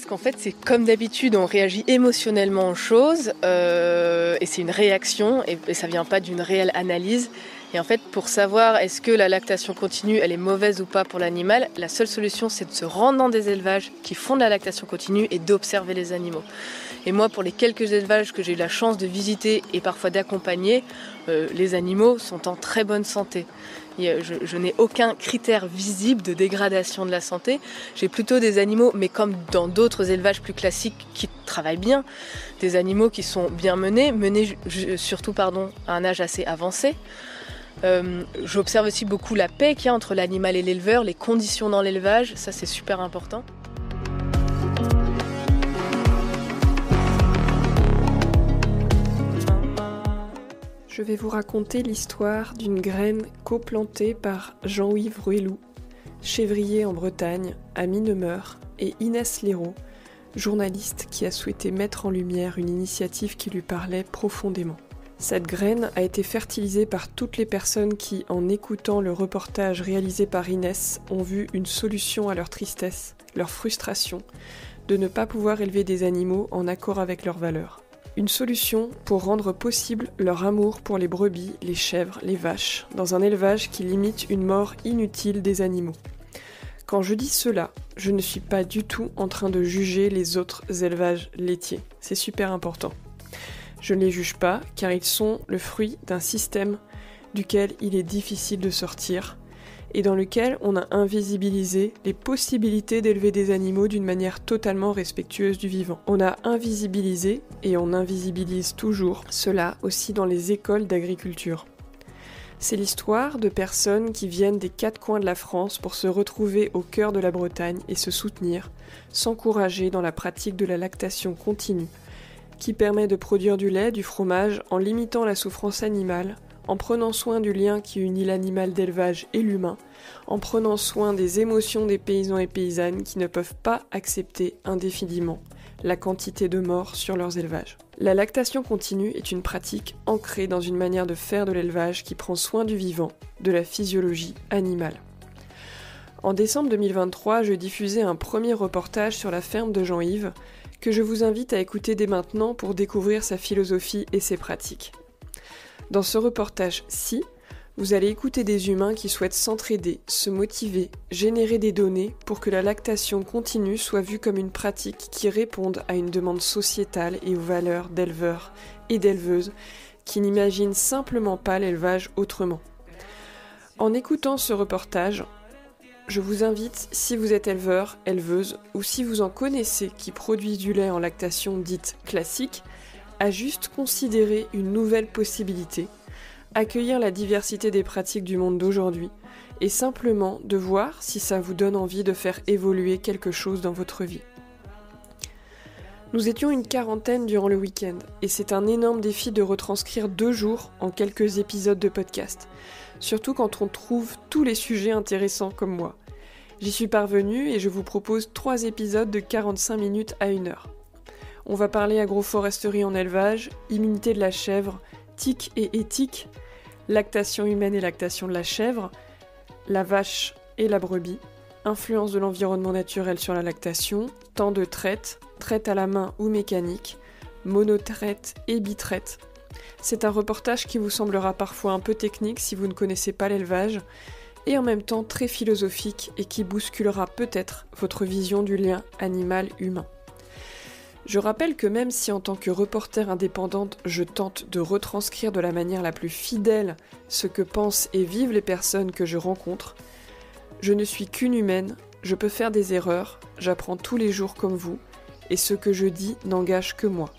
Parce qu'en fait, c'est comme d'habitude, on réagit émotionnellement aux choses et c'est une réaction et ça vient pas d'une réelle analyse. Et en fait, pour savoir est-ce que la lactation continue, elle est mauvaise ou pas pour l'animal, la seule solution, c'est de se rendre dans des élevages qui font de la lactation continue et d'observer les animaux. Et moi, pour les quelques élevages que j'ai eu la chance de visiter et parfois d'accompagner, les animaux sont en très bonne santé. Je n'ai aucun critère visible de dégradation de la santé. J'ai plutôt des animaux, mais comme dans d'autres élevages plus classiques, qui travaillent bien, des animaux qui sont bien menés surtout à un âge assez avancé. J'observe aussi beaucoup la paix qu'il y a entre l'animal et l'éleveur, les conditions dans l'élevage, ça c'est super important. Je vais vous raconter l'histoire d'une graine coplantée par Jean-Yves Ruellou, chèvrier en Bretagne, à Minemeur, et Inès Léraud, journaliste qui a souhaité mettre en lumière une initiative qui lui parlait profondément. Cette graine a été fertilisée par toutes les personnes qui, en écoutant le reportage réalisé par Inès, ont vu une solution à leur tristesse, leur frustration, de ne pas pouvoir élever des animaux en accord avec leurs valeurs. Une solution pour rendre possible leur amour pour les brebis, les chèvres, les vaches, dans un élevage qui limite une mort inutile des animaux. Quand je dis cela, je ne suis pas du tout en train de juger les autres élevages laitiers. C'est super important. Je ne les juge pas car ils sont le fruit d'un système duquel il est difficile de sortir et dans lequel on a invisibilisé les possibilités d'élever des animaux d'une manière totalement respectueuse du vivant. On a invisibilisé, et on invisibilise toujours, cela aussi dans les écoles d'agriculture. C'est l'histoire de personnes qui viennent des quatre coins de la France pour se retrouver au cœur de la Bretagne et se soutenir, s'encourager dans la pratique de la lactation continue, qui permet de produire du lait, du fromage, en limitant la souffrance animale, en prenant soin du lien qui unit l'animal d'élevage et l'humain, en prenant soin des émotions des paysans et paysannes qui ne peuvent pas accepter indéfiniment la quantité de morts sur leurs élevages. La lactation continue est une pratique ancrée dans une manière de faire de l'élevage qui prend soin du vivant, de la physiologie animale. En décembre 2023, je diffusais un premier reportage sur la ferme de Jean-Yves, que je vous invite à écouter dès maintenant pour découvrir sa philosophie et ses pratiques. Dans ce reportage-ci, vous allez écouter des humains qui souhaitent s'entraider, se motiver, générer des données pour que la lactation continue soit vue comme une pratique qui réponde à une demande sociétale et aux valeurs d'éleveurs et d'éleveuses qui n'imaginent simplement pas l'élevage autrement. En écoutant ce reportage, je vous invite, si vous êtes éleveur, éleveuse, ou si vous en connaissez qui produisent du lait en lactation dite classique, à juste considérer une nouvelle possibilité, accueillir la diversité des pratiques du monde d'aujourd'hui, et simplement de voir si ça vous donne envie de faire évoluer quelque chose dans votre vie. Nous étions une quarantaine durant le week-end, et c'est un énorme défi de retranscrire 2 jours en quelques épisodes de podcast, surtout quand on trouve tous les sujets intéressants comme moi. J'y suis parvenue et je vous propose 3 épisodes de 45 minutes à 1 heure. On va parler agroforesterie en élevage, immunité de la chèvre, tic et éthique, lactation humaine et lactation de la chèvre, la vache et la brebis, influence de l'environnement naturel sur la lactation, temps de traite, traite à la main ou mécanique, monotraite et bitraite. C'est un reportage qui vous semblera parfois un peu technique si vous ne connaissez pas l'élevage, et en même temps très philosophique et qui bousculera peut-être votre vision du lien animal-humain. Je rappelle que même si en tant que reporter indépendante, je tente de retranscrire de la manière la plus fidèle ce que pensent et vivent les personnes que je rencontre, je ne suis qu'une humaine, je peux faire des erreurs, j'apprends tous les jours comme vous, et ce que je dis n'engage que moi.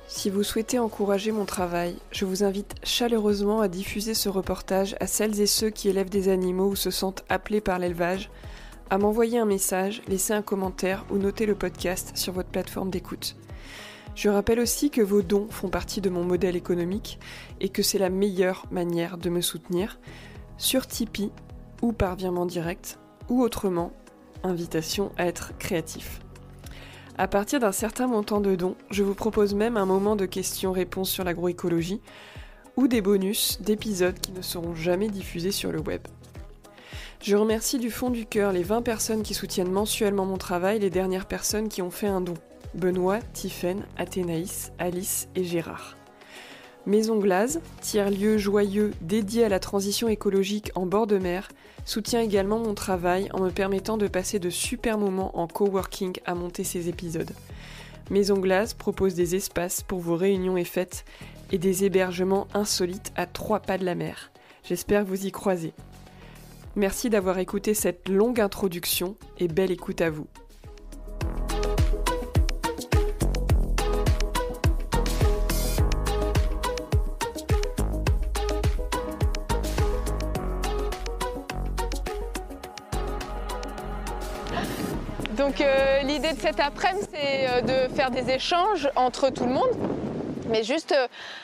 Si vous souhaitez encourager mon travail, je vous invite chaleureusement à diffuser ce reportage à celles et ceux qui élèvent des animaux ou se sentent appelés par l'élevage, à m'envoyer un message, laisser un commentaire ou noter le podcast sur votre plateforme d'écoute. Je rappelle aussi que vos dons font partie de mon modèle économique et que c'est la meilleure manière de me soutenir, sur Tipeee ou par virement direct, ou autrement, invitation à être créatif. À partir d'un certain montant de dons, je vous propose même un moment de questions-réponses sur l'agroécologie ou des bonus d'épisodes qui ne seront jamais diffusés sur le web. Je remercie du fond du cœur les 20 personnes qui soutiennent mensuellement mon travail, les dernières personnes qui ont fait un don. Benoît, Tiffaine, Athénaïs, Alice et Gérard. Maison Glaze, tiers-lieu joyeux dédié à la transition écologique en bord de mer, soutient également mon travail en me permettant de passer de super moments en coworking à monter ces épisodes. Maison Glaze propose des espaces pour vos réunions et fêtes et des hébergements insolites à 3 pas de la mer. J'espère vous y croiser. Merci d'avoir écouté cette longue introduction et belle écoute à vous. Donc l'idée de cet après-midi, c'est de faire des échanges entre tout le monde. Mais juste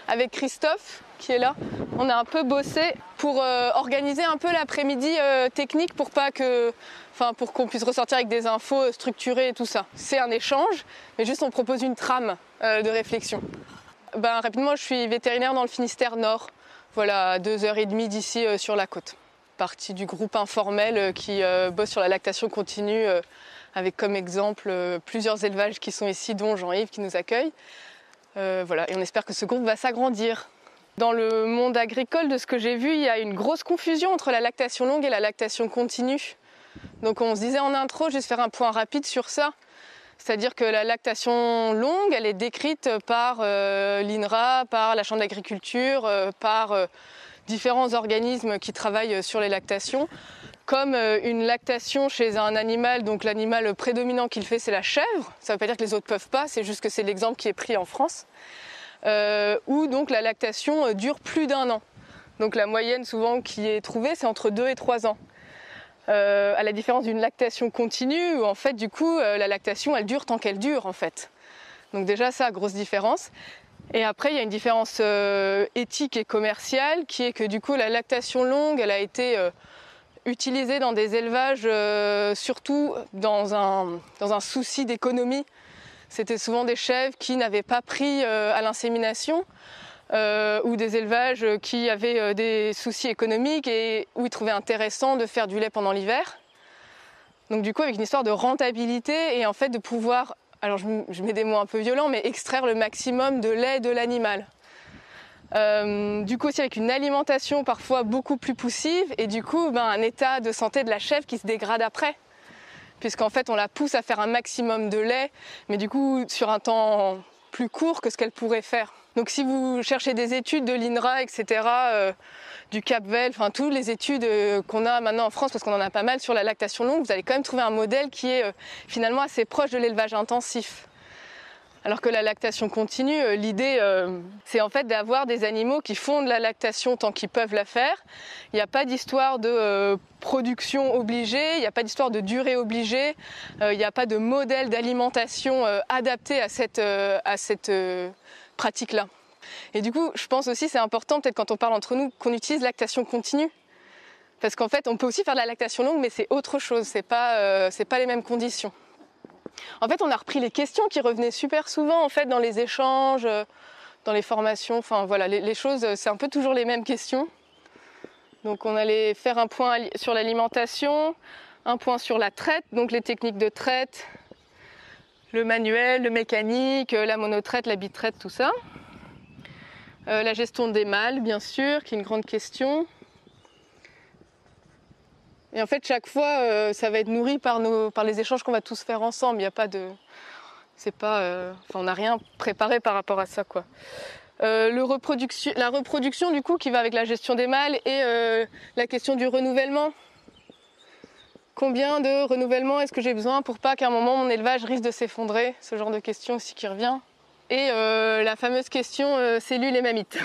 avec Christophe, qui est là, on a un peu bossé pour organiser un peu l'après-midi technique pour qu'on puisse ressortir avec des infos structurées et tout ça. C'est un échange, mais juste on propose une trame de réflexion. Rapidement, je suis vétérinaire dans le Finistère Nord, voilà, à 2h30 d'ici sur la côte. Partie du groupe informel qui bosse sur la lactation continue avec comme exemple plusieurs élevages qui sont ici, dont Jean-Yves qui nous accueille. Voilà, et on espère que ce groupe va s'agrandir. Dans le monde agricole, de ce que j'ai vu, il y a une grosse confusion entre la lactation longue et la lactation continue. Donc on se disait en intro, juste faire un point rapide sur ça. C'est-à-dire que la lactation longue, elle est décrite par l'INRA, par la Chambre d'agriculture, par différents organismes qui travaillent sur les lactations, comme une lactation chez un animal, donc l'animal prédominant qui le fait, c'est la chèvre. Ça ne veut pas dire que les autres ne peuvent pas, c'est juste que c'est l'exemple qui est pris en France. Où donc la lactation dure plus d'1 an. Donc la moyenne souvent qui est trouvée, c'est entre 2 et 3 ans. À la différence d'une lactation continue, où en fait du coup la lactation elle dure tant qu'elle dure en fait. Donc déjà ça, grosse différence. Et après il y a une différence éthique et commerciale qui est que du coup la lactation longue elle a été utilisée dans des élevages surtout dans un souci d'économie. C'était souvent des chèvres qui n'avaient pas pris à l'insémination ou des élevages qui avaient des soucis économiques et où ils trouvaient intéressant de faire du lait pendant l'hiver. Donc du coup avec une histoire de rentabilité et en fait de pouvoir, alors je mets des mots un peu violents, mais extraire le maximum de lait de l'animal. Du coup aussi avec une alimentation parfois beaucoup plus poussive et du coup un état de santé de la chèvre qui se dégrade après. Puisqu'en fait on la pousse à faire un maximum de lait, mais du coup sur un temps plus court que ce qu'elle pourrait faire. Donc si vous cherchez des études de l'INRA, etc., du Capvel, enfin toutes les études qu'on a maintenant en France, parce qu'on en a pas mal sur la lactation longue, vous allez quand même trouver un modèle qui est finalement assez proche de l'élevage intensif. Alors que la lactation continue, l'idée c'est en fait d'avoir des animaux qui font de la lactation tant qu'ils peuvent la faire. Il n'y a pas d'histoire de production obligée, il n'y a pas d'histoire de durée obligée, il n'y a pas de modèle d'alimentation adapté à cette pratique-là. Et du coup, je pense aussi c'est important, peut-être quand on parle entre nous, qu'on utilise lactation continue. Parce qu'en fait, on peut aussi faire de la lactation longue, mais c'est autre chose, c'est pas les mêmes conditions. En fait, on a repris les questions qui revenaient super souvent en fait, dans les échanges, dans les formations. Enfin voilà, les choses, c'est un peu toujours les mêmes questions. Donc on allait faire un point sur l'alimentation, un point sur la traite, donc les techniques de traite, le manuel, le mécanique, la monotraite, la bitraite, tout ça. La gestion des mâles, bien sûr, qui est une grande question. Et en fait, chaque fois, ça va être nourri par les échanges qu'on va tous faire ensemble. Il n'y a pas de... on n'a rien préparé par rapport à ça, quoi. La reproduction, du coup, qui va avec la gestion des mâles et la question du renouvellement. Combien de renouvellement est-ce que j'ai besoin pour pas qu'à un moment, mon élevage risque de s'effondrer? Ce genre de question aussi qui revient. Et la fameuse question cellules et mammites.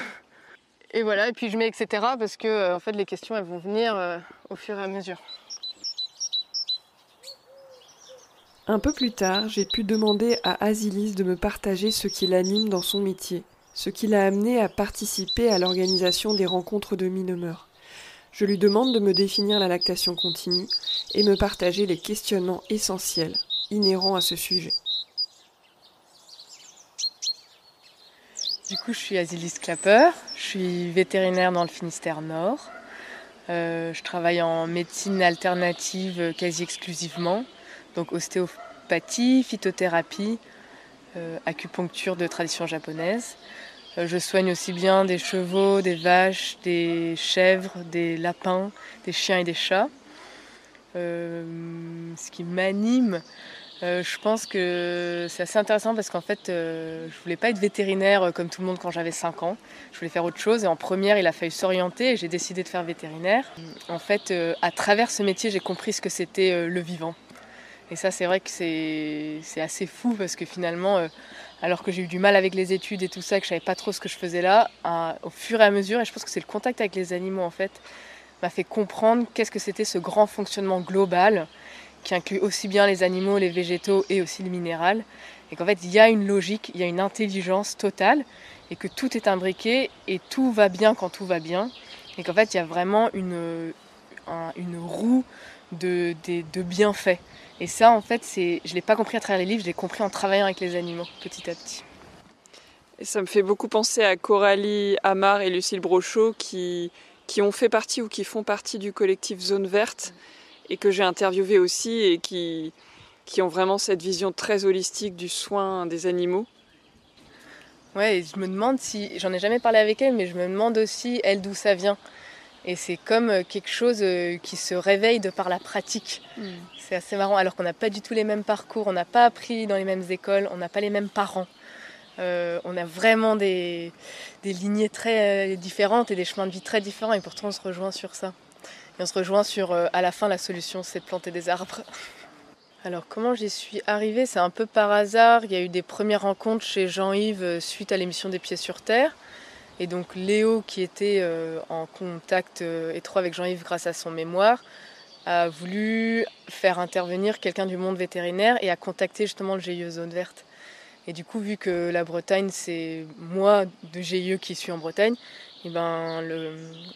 Et voilà, et puis je mets etc. parce que en fait, les questions, elles vont venir au fur et à mesure. Un peu plus tard, j'ai pu demander à Asilis de me partager ce qui l'anime dans son métier, ce qui l'a amené à participer à l'organisation des rencontres de mi-demeure. Je lui demande de me définir la lactation continue et me partager les questionnements essentiels inhérents à ce sujet. Du coup, je suis Asilis Clapper, je suis vétérinaire dans le Finistère Nord. Je travaille en médecine alternative quasi exclusivement, donc ostéopathie, phytothérapie, acupuncture de tradition japonaise. Je soigne aussi bien des chevaux, des vaches, des chèvres, des lapins, des chiens et des chats. Ce qui m'anime, je pense que c'est assez intéressant parce qu'en fait, je voulais pas être vétérinaire comme tout le monde quand j'avais 5 ans. Je voulais faire autre chose et en première, il a fallu s'orienter et j'ai décidé de faire vétérinaire. En fait, à travers ce métier, j'ai compris ce que c'était le vivant. Et ça, c'est vrai que c'est assez fou parce que finalement, alors que j'ai eu du mal avec les études et tout ça, que je savais pas trop ce que je faisais là, au fur et à mesure, et je pense que c'est le contact avec les animaux en fait, m'a fait comprendre qu'est-ce que c'était ce grand fonctionnement global qui inclut aussi bien les animaux, les végétaux et aussi le minéral. Et qu'en fait, il y a une logique, il y a une intelligence totale et que tout est imbriqué et tout va bien quand tout va bien. Et qu'en fait, il y a vraiment une roue de bienfaits. Et ça, en fait, je ne l'ai pas compris à travers les livres, je l'ai compris en travaillant avec les animaux, petit à petit. Et ça me fait beaucoup penser à Coralie Amar et Lucille Brochot qui ont fait partie ou qui font partie du collectif Zone Verte et que j'ai interviewé aussi et qui ont vraiment cette vision très holistique du soin des animaux. Ouais, et je me demande si, j'en ai jamais parlé avec elle, mais je me demande aussi, elle, d'où ça vient. Et c'est comme quelque chose qui se réveille de par la pratique. C'est assez marrant, alors qu'on n'a pas du tout les mêmes parcours, on n'a pas appris dans les mêmes écoles, on n'a pas les mêmes parents. On a vraiment des lignées très différentes et des chemins de vie très différents, et pourtant on se rejoint sur ça. Et on se rejoint sur, à la fin, la solution, c'est de planter des arbres. Alors comment j'y suis arrivée? C'est un peu par hasard. Il y a eu des premières rencontres chez Jean-Yves suite à l'émission des Pieds sur Terre. Et donc Léo, qui était en contact étroit avec Jean-Yves grâce à son mémoire, a voulu faire intervenir quelqu'un du monde vétérinaire et a contacté justement le GIE Zone Verte. Et du coup, vu que la Bretagne, c'est moi de GIE qui suis en Bretagne, et ben,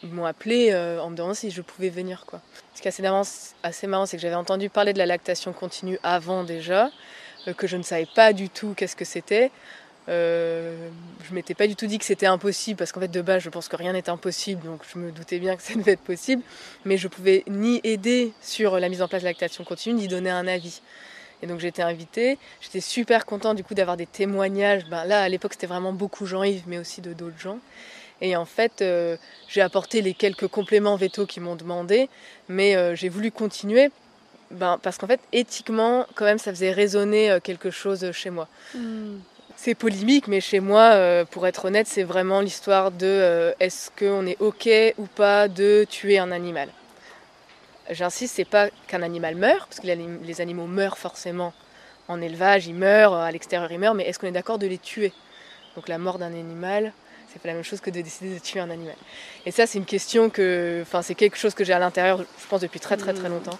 ils m'ont appelé en me demandant si je pouvais venir, quoi. Ce qui est assez marrant, c'est que j'avais entendu parler de la lactation continue avant déjà, que je ne savais pas du tout qu'est-ce que c'était. Je m'étais pas du tout dit que c'était impossible, parce qu'en fait de base je pense que rien n'est impossible, donc je me doutais bien que ça devait être possible, mais je pouvais ni aider sur la mise en place de la lactation continue, ni donner un avis. Et donc j'ai été invitée, j'étais super contente du coup d'avoir des témoignages. Là à l'époque c'était vraiment beaucoup Jean-Yves, mais aussi de d'autres gens. Et en fait j'ai apporté les quelques compléments vétos qu'ils m'ont demandé, mais j'ai voulu continuer parce qu'en fait éthiquement quand même ça faisait résonner quelque chose chez moi. C'est polémique, mais chez moi, pour être honnête, c'est vraiment l'histoire de est-ce qu'on est OK ou pas de tuer un animal. J'insiste, c'est pas qu'un animal meure, parce que les animaux meurent forcément en élevage, ils meurent, à l'extérieur ils meurent, mais est-ce qu'on est d'accord de les tuer? Donc la mort d'un animal, c'est pas la même chose que de décider de tuer un animal. Et ça, c'est une question c'est quelque chose que j'ai à l'intérieur, je pense, depuis très très très longtemps.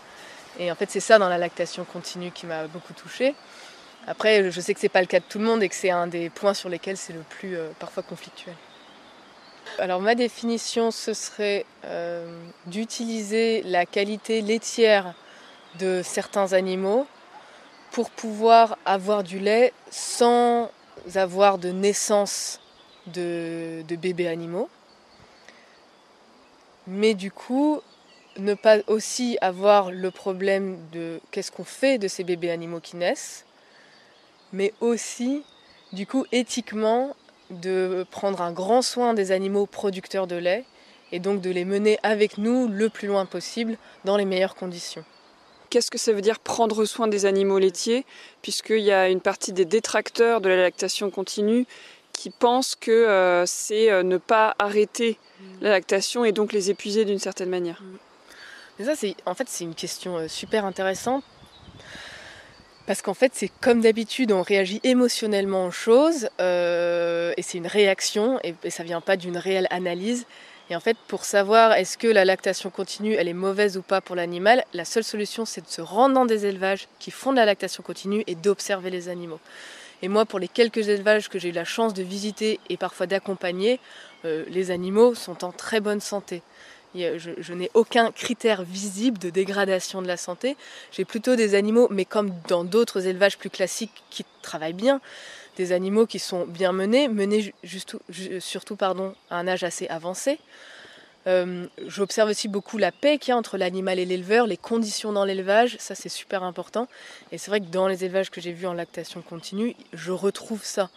Et en fait, c'est ça dans la lactation continue qui m'a beaucoup touchée. Après, je sais que c'est pas le cas de tout le monde et que c'est un des points sur lesquels c'est le plus parfois conflictuel. Alors ma définition, ce serait d'utiliser la qualité laitière de certains animaux pour pouvoir avoir du lait sans avoir de naissance de bébés animaux. Mais du coup, ne pas aussi avoir le problème de qu'est-ce qu'on fait de ces bébés animaux qui naissent, mais aussi, du coup, éthiquement, de prendre un grand soin des animaux producteurs de lait et donc de les mener avec nous le plus loin possible dans les meilleures conditions. Qu'est-ce que ça veut dire prendre soin des animaux laitiers, puisqu'il y a une partie des détracteurs de la lactation continue qui pensent que c'est ne pas arrêter la lactation et donc les épuiser d'une certaine manière. Mais ça, c'est une question super intéressante. Parce qu'en fait, c'est comme d'habitude, on réagit émotionnellement aux choses, et c'est une réaction, et ça vient pas d'une réelle analyse. Et en fait, pour savoir est-ce que la lactation continue, elle est mauvaise ou pas pour l'animal, la seule solution, c'est de se rendre dans des élevages qui font de la lactation continue et d'observer les animaux. Et moi, pour les quelques élevages que j'ai eu la chance de visiter et parfois d'accompagner, les animaux sont en très bonne santé. Je n'ai aucun critère visible de dégradation de la santé. J'ai plutôt des animaux, mais comme dans d'autres élevages plus classiques qui travaillent bien, des animaux qui sont bien menés surtout à un âge assez avancé, J'observe aussi beaucoup la paix qu'il y a entre l'animal et l'éleveur, les conditions dans l'élevage, ça c'est super important. Et c'est vrai que dans les élevages que j'ai vus en lactation continue, je retrouve ça.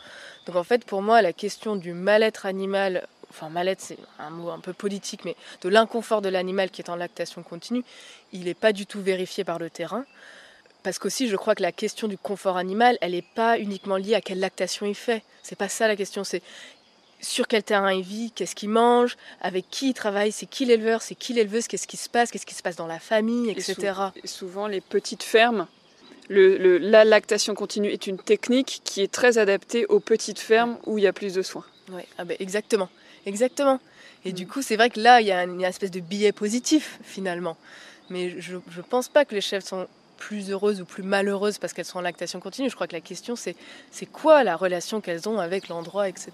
Donc en fait pour moi la question du mal-être animal, enfin mal-être c'est un mot un peu politique, mais de l'inconfort de l'animal qui est en lactation continue, il n'est pas du tout vérifié par le terrain. Parce qu'aussi je crois que la question du confort animal, elle n'est pas uniquement liée à quelle lactation il fait. C'est pas ça la question, c'est sur quel terrain il vit, qu'est-ce qu'il mange, avec qui il travaille, c'est qui l'éleveur, c'est qui l'éleveuse, qu'est-ce qui se passe dans la famille, etc. Et souvent, les petites fermes, la lactation continue est une technique qui est très adaptée aux petites fermes où il y a plus de soins. Ouais, exactement. Et du coup, c'est vrai que là, il y a une espèce de biais positif, finalement. Mais je ne pense pas que les chèvres sont plus heureuses ou plus malheureuses parce qu'elles sont en lactation continue. Je crois que la question, c'est quoi la relation qu'elles ont avec l'endroit, etc.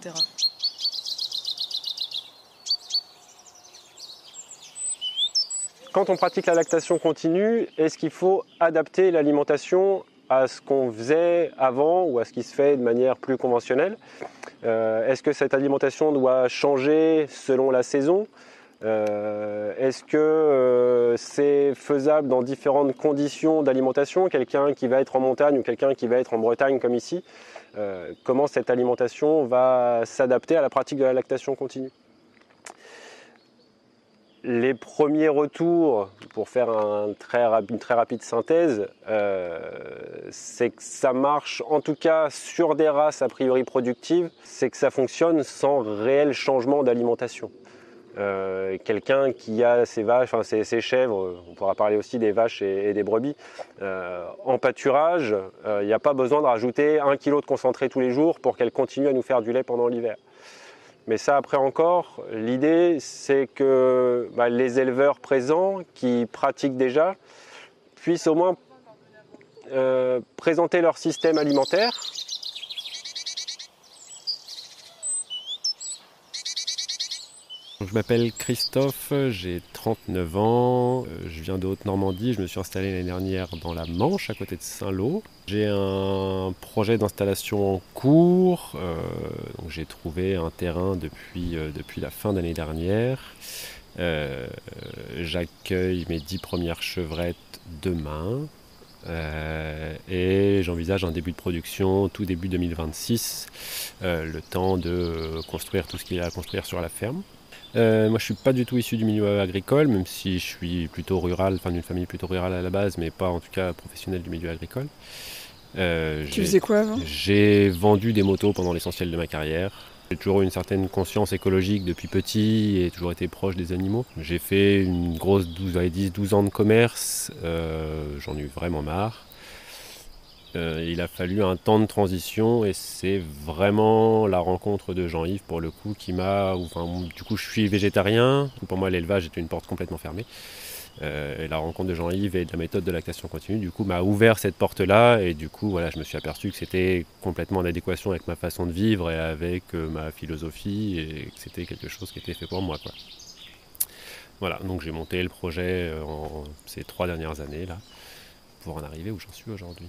Quand on pratique la lactation continue, est-ce qu'il faut adapter l'alimentation à ce qu'on faisait avant ou à ce qui se fait de manière plus conventionnelle? Est-ce que cette alimentation doit changer selon la saison? Est-ce que c'est faisable dans différentes conditions d'alimentation? Quelqu'un qui va être en montagne ou quelqu'un qui va être en Bretagne comme ici, comment cette alimentation va s'adapter à la pratique de la lactation continue? Les premiers retours, pour faire une très rapide synthèse, c'est que ça marche, en tout cas sur des races a priori productives, c'est que ça fonctionne sans réel changement d'alimentation. Quelqu'un qui a ses vaches, enfin ses chèvres, on pourra parler aussi des vaches et des brebis, en pâturage, il n'y a pas besoin de rajouter 1 kg de concentré tous les jours pour qu'elles continuent à nous faire du lait pendant l'hiver. Mais ça, après encore, l'idée, c'est que les éleveurs présents qui pratiquent déjà puissent au moins présenter leur système alimentaire. Je m'appelle Christophe, j'ai 39 ans, je viens de Haute-Normandie, je me suis installé l'année dernière dans la Manche, à côté de Saint-Lô. J'ai un projet d'installation en cours, donc j'ai trouvé un terrain depuis la fin d'année dernière. J'accueille mes 10 premières chevrettes demain. Et j'envisage un début de production tout début 2026, le temps de construire tout ce qu'il y a à construire sur la ferme. Moi je suis pas du tout issu du milieu agricole, même si je suis plutôt rural, enfin d'une famille plutôt rurale à la base, mais pas en tout cas professionnel du milieu agricole. Tu faisais quoi avant ? J'ai vendu des motos pendant l'essentiel de ma carrière. J'ai toujours eu une certaine conscience écologique depuis petit et toujours été proche des animaux. J'ai fait une grosse 10-12 ans de commerce, j'en ai eu vraiment marre. Il a fallu un temps de transition et c'est vraiment la rencontre de Jean-Yves pour le coup qui m'a... du coup je suis végétarien, pour moi l'élevage était une porte complètement fermée. Et la rencontre de Jean-Yves et de la méthode de lactation continue du coup m'a ouvert cette porte-là et du coup voilà, je me suis aperçu que c'était complètement en adéquation avec ma façon de vivre et avec ma philosophie et que c'était quelque chose qui était fait pour moi, quoi. Voilà, donc j'ai monté le projet ces 3 dernières années là pour en arriver où j'en suis aujourd'hui.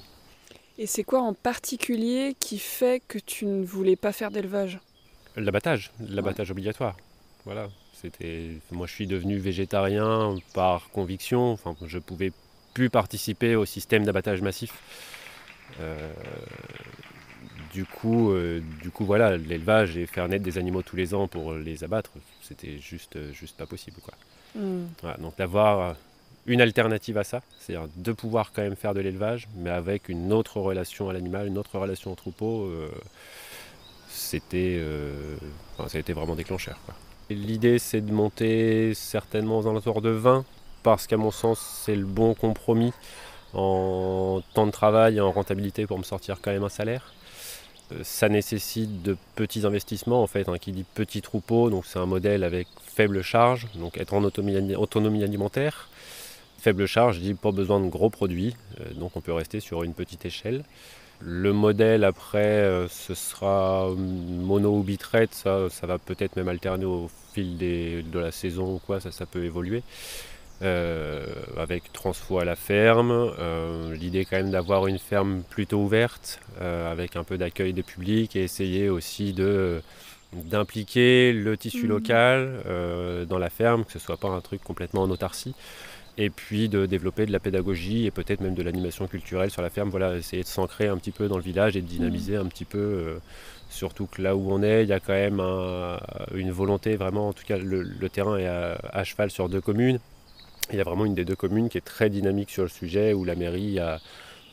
Et c'est quoi en particulier qui fait que tu ne voulais pas faire d'élevage ? L'abattage obligatoire. Voilà, moi je suis devenu végétarien par conviction, je pouvais plus participer au système d'abattage massif. Du coup voilà, l'élevage et faire naître des animaux tous les ans pour les abattre, c'était juste pas possible, quoi. Voilà, donc d'avoir une alternative à ça, c'est-à-dire de pouvoir quand même faire de l'élevage, mais avec une autre relation à l'animal, une autre relation au troupeau, ça a été vraiment déclencheur, quoi. Et l'idée, c'est de monter certainement aux alentours de 20, parce qu'à mon sens, c'est le bon compromis en temps de travail et en rentabilité pour me sortir quand même un salaire. Ça nécessite de petits investissements, en fait, qui dit petit troupeau, donc c'est un modèle avec faible charge, donc être en autonomie alimentaire. Faible charge, je dis pas besoin de gros produits, donc on peut rester sur une petite échelle. Le modèle après, ce sera mono ou bitraite, ça va peut-être même alterner au fil de la saison ou quoi, ça peut évoluer. Avec transfo à la ferme, l'idée quand même d'avoir une ferme plutôt ouverte, avec un peu d'accueil des publics et essayer aussi de d'impliquer le tissu local dans la ferme, que ce ne soit pas un truc complètement en autarcie. Et puis de développer de la pédagogie et peut-être même de l'animation culturelle sur la ferme. Voilà, essayer de s'ancrer un petit peu dans le village et de dynamiser un petit peu. Surtout que là où on est, il y a quand même une volonté vraiment, en tout cas le terrain est à cheval sur 2 communes. Il y a vraiment une des 2 communes qui est très dynamique sur le sujet, où la mairie a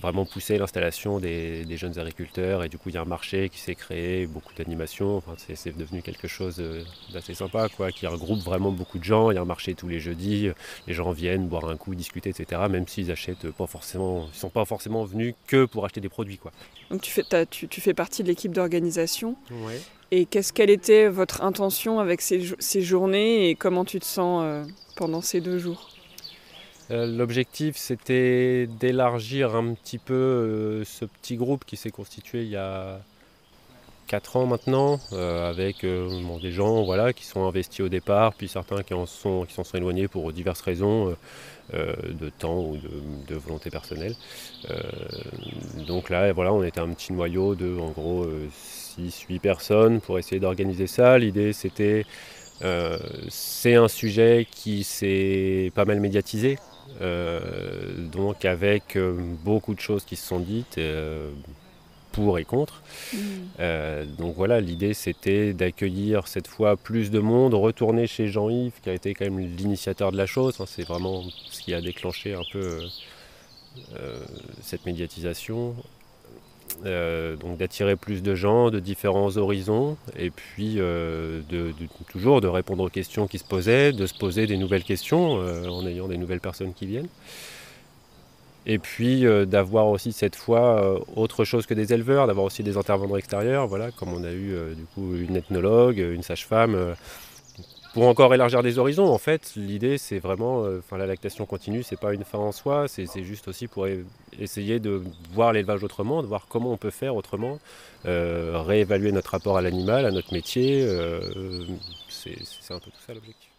vraiment poussé l'installation des jeunes agriculteurs, et du coup il y a un marché qui s'est créé, beaucoup d'animation, enfin, c'est devenu quelque chose d'assez sympa, quoi, qui regroupe vraiment beaucoup de gens. Il y a un marché tous les jeudis, les gens viennent boire un coup, discuter, etc., même s'ils achètent pas forcément, ils sont pas forcément venus que pour acheter des produits, quoi. Donc tu fais partie de l'équipe d'organisation. Ouais. Et quelle était votre intention avec ces journées, et comment tu te sens pendant ces 2 jours ? L'objectif, c'était d'élargir un petit peu ce petit groupe qui s'est constitué il y a 4 ans maintenant, avec des gens, voilà, qui sont investis au départ, puis certains qui s'en sont éloignés pour diverses raisons de temps ou de volonté personnelle. Donc là, voilà, on était un petit noyau de, en gros, 6-8 personnes pour essayer d'organiser ça. L'idée, c'était... c'est un sujet qui s'est pas mal médiatisé. Donc avec beaucoup de choses qui se sont dites pour et contre. Donc voilà, l'idée c'était d'accueillir cette fois plus de monde, retourner chez Jean-Yves qui a été quand même l'initiateur de la chose, hein, c'est vraiment ce qui a déclenché un peu cette médiatisation. Donc d'attirer plus de gens de différents horizons, et puis toujours de répondre aux questions qui se posaient, de se poser des nouvelles questions en ayant des nouvelles personnes qui viennent, et puis d'avoir aussi cette fois autre chose que des éleveurs, d'avoir aussi des intervenants extérieurs, voilà, comme on a eu du coup une ethnologue, une sage-femme, pour encore élargir des horizons. En fait, l'idée c'est vraiment, la lactation continue, c'est pas une fin en soi, c'est juste aussi pour essayer de voir l'élevage autrement, de voir comment on peut faire autrement, réévaluer notre rapport à l'animal, à notre métier, c'est un peu tout ça l'objectif.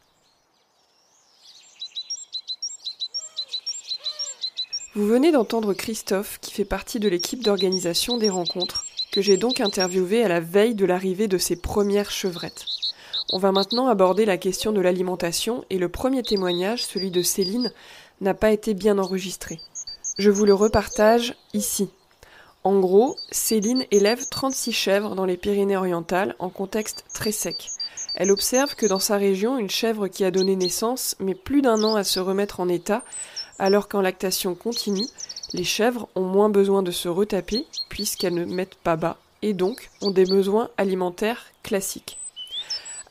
Vous venez d'entendre Christophe, qui fait partie de l'équipe d'organisation des rencontres, que j'ai donc interviewé à la veille de l'arrivée de ses premières chevrettes. On va maintenant aborder la question de l'alimentation, et le premier témoignage, celui de Céline, n'a pas été bien enregistré. Je vous le repartage ici. En gros, Céline élève 36 chèvres dans les Pyrénées-Orientales en contexte très sec. Elle observe que dans sa région, une chèvre qui a donné naissance met plus d'1 an à se remettre en état, alors qu'en lactation continue, les chèvres ont moins besoin de se retaper puisqu'elles ne mettent pas bas, et donc ont des besoins alimentaires classiques.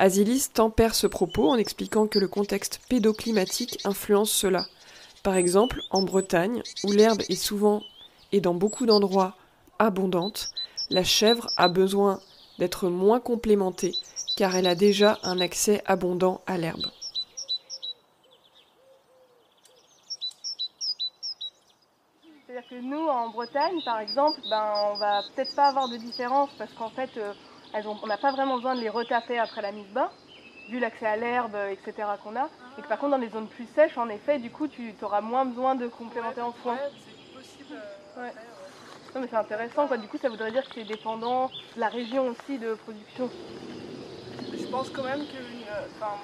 Asilis tempère ce propos en expliquant que le contexte pédoclimatique influence cela. Par exemple, en Bretagne, où l'herbe est souvent et dans beaucoup d'endroits abondante, la chèvre a besoin d'être moins complémentée car elle a déjà un accès abondant à l'herbe. C'est-à-dire que nous, en Bretagne, par exemple, on va peut-être pas avoir de différence parce qu'en fait, on n'a pas vraiment besoin de les retaper après la mise bas, vu l'accès à l'herbe, etc. qu'on a. Et que par contre, dans les zones plus sèches, en effet, du coup, tu auras moins besoin de complémenter en foin. Ouais, c'est possible. Ouais. Non, mais c'est intéressant, quoi. Du coup, ça voudrait dire que c'est dépendant de la région aussi de production. Je pense quand même que,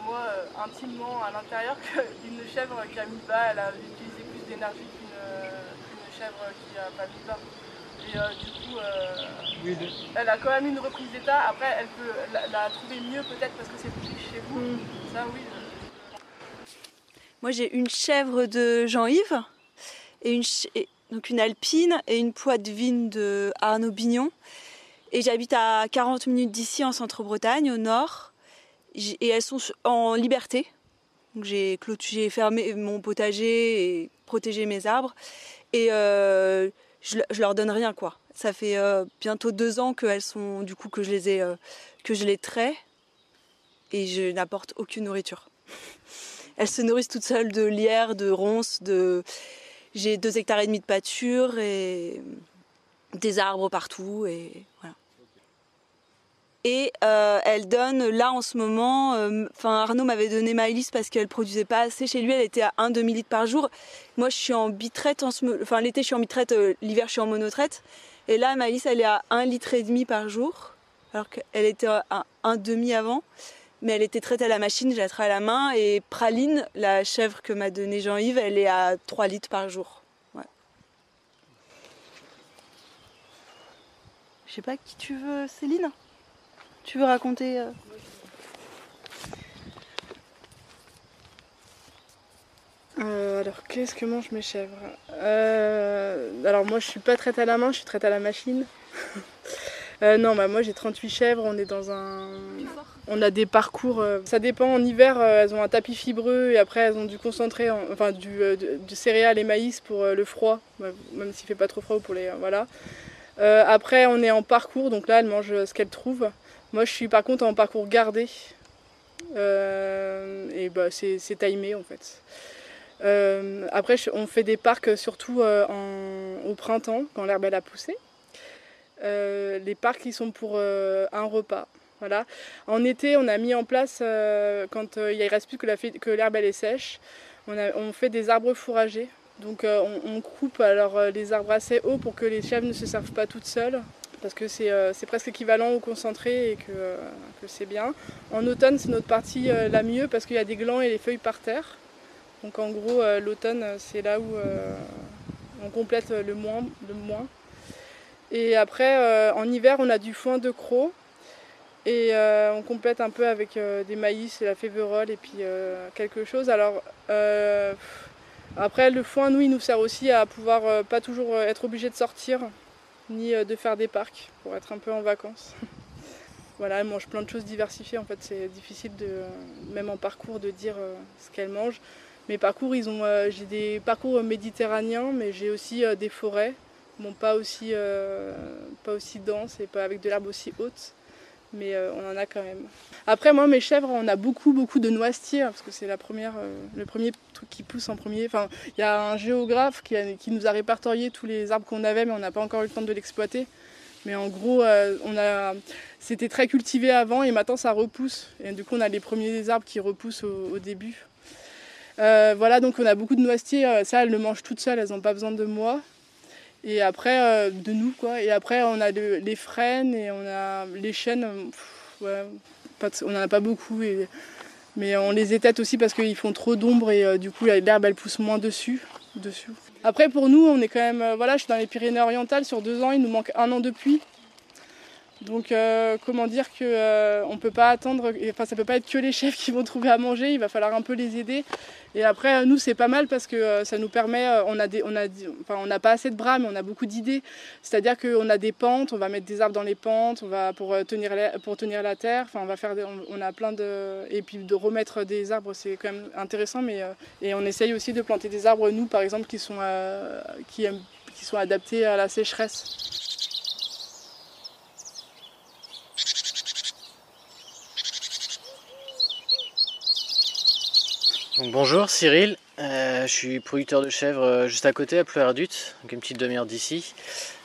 moi, intimement à l'intérieur, qu'une chèvre qui a mis bas, elle a utilisé plus d'énergie qu'une chèvre qui n'a pas mis bas. Et du coup, elle a quand même une reprise d'état. Après, elle peut la trouver mieux peut-être parce que c'est plus riche chez vous. Ça, oui. Moi, j'ai une chèvre de Jean-Yves, donc une alpine et une poitevine de Arnaud Bignon. Et j'habite à 40 minutes d'ici, en centre-Bretagne, au nord. Et elles sont en liberté. Donc j'ai fermé mon potager et protégé mes arbres. Et je leur donne rien, quoi. Ça fait bientôt 2 ans qu'elles sont, du coup, que je les trais. Et je n'apporte aucune nourriture. Elles se nourrissent toutes seules de lierre, de ronces, J'ai 2,5 hectares de pâture et des arbres partout. Et voilà. Et elle donne, là en ce moment, Arnaud m'avait donné Maëlys parce qu'elle produisait pas assez. Chez lui, elle était à 1 demi-litre par jour. Moi, je suis en bitraite, l'été, je suis en bitraite, l'hiver, je suis en monotraite. Et là, Maëlys, elle est à 1,5 litre par jour. alors qu'elle était un demi avant. Mais elle était traitée à la machine, je la traite à la main. Et Praline, la chèvre que m'a donnée Jean-Yves, elle est à 3 litres par jour. Ouais. Je sais pas qui tu veux, Céline? Tu veux raconter Alors, qu'est-ce que mangent mes chèvres? Alors, moi, je suis pas traite à la main, je suis traite à la machine. Non, moi, j'ai 38 chèvres, on est dans un... On a des parcours, ça dépend, en hiver, elles ont un tapis fibreux et après, elles ont du concentré, enfin, du céréales et maïs pour le froid, même s'il fait pas trop froid pour les... voilà. Après, on est en parcours, donc là, elles mangent ce qu'elles trouvent. Moi, je suis par contre en parcours gardé. Et bah, c'est timé, en fait. Après, on fait des parcs surtout au printemps, quand l'herbe elle a poussé. Les parcs qui sont pour un repas. Voilà. En été, on a mis en place, quand il ne reste plus que l'herbe elle est sèche, on fait des arbres fourragers. Donc on coupe alors les arbres assez hauts pour que les chèvres ne se servent pas toutes seules. Parce que c'est presque équivalent au concentré et que c'est bien. En automne, c'est notre partie la mieux parce qu'il y a des glands et les feuilles par terre. Donc en gros, l'automne, c'est là où on complète le moins. Et après, en hiver, on a du foin de croc. Et on complète un peu avec des maïs et la féverolle et puis quelque chose. Alors après, le foin, nous, il nous sert aussi à pouvoir pas toujours être obligé de sortir, ni de faire des parcs, pour être un peu en vacances. Voilà, elles mangent plein de choses diversifiées. En fait, c'est difficile, même en parcours, de dire ce qu'elles mangent. Mes parcours, j'ai des parcours méditerranéens, mais j'ai aussi des forêts, bon, pas aussi denses et pas avec de l'herbe aussi haute, mais on en a quand même. Après, moi, mes chèvres, on a beaucoup de noisetiers, parce que c'est le premier truc qui pousse en premier. Enfin, il y a un géographe qui nous a répertorié tous les arbres qu'on avait, mais on n'a pas encore eu le temps de l'exploiter. Mais en gros, c'était très cultivé avant et maintenant ça repousse. Et du coup, on a les premiers arbres qui repoussent au début. Voilà, donc on a beaucoup de noisetiers, ça elles le mangent toutes seules, elles n'ont pas besoin de moi. Et après, de nous quoi. Et après on a les frênes et on a les chênes, ouais, on n'en a pas beaucoup. Mais on les étête aussi parce qu'ils font trop d'ombre et du coup l'herbe elle pousse moins dessus. Après pour nous, on est quand même, voilà, je suis dans les Pyrénées-Orientales, sur 2 ans, il nous manque 1 an de pluie. Donc comment dire que on peut pas attendre, enfin ça peut pas être que les chèvres qui vont trouver à manger, il va falloir un peu les aider. Et après nous c'est pas mal parce que ça nous permet, on n'a pas assez de bras mais on a beaucoup d'idées. C'est-à-dire qu'on a des pentes, on va mettre des arbres dans les pentes, pour tenir la terre, enfin on a plein de, et puis de remettre des arbres c'est quand même intéressant, mais et on essaye aussi de planter des arbres nous par exemple qui sont adaptés à la sécheresse. Donc bonjour, Cyril, je suis producteur de chèvres juste à côté à Pleuerdut, donc une petite demi-heure d'ici.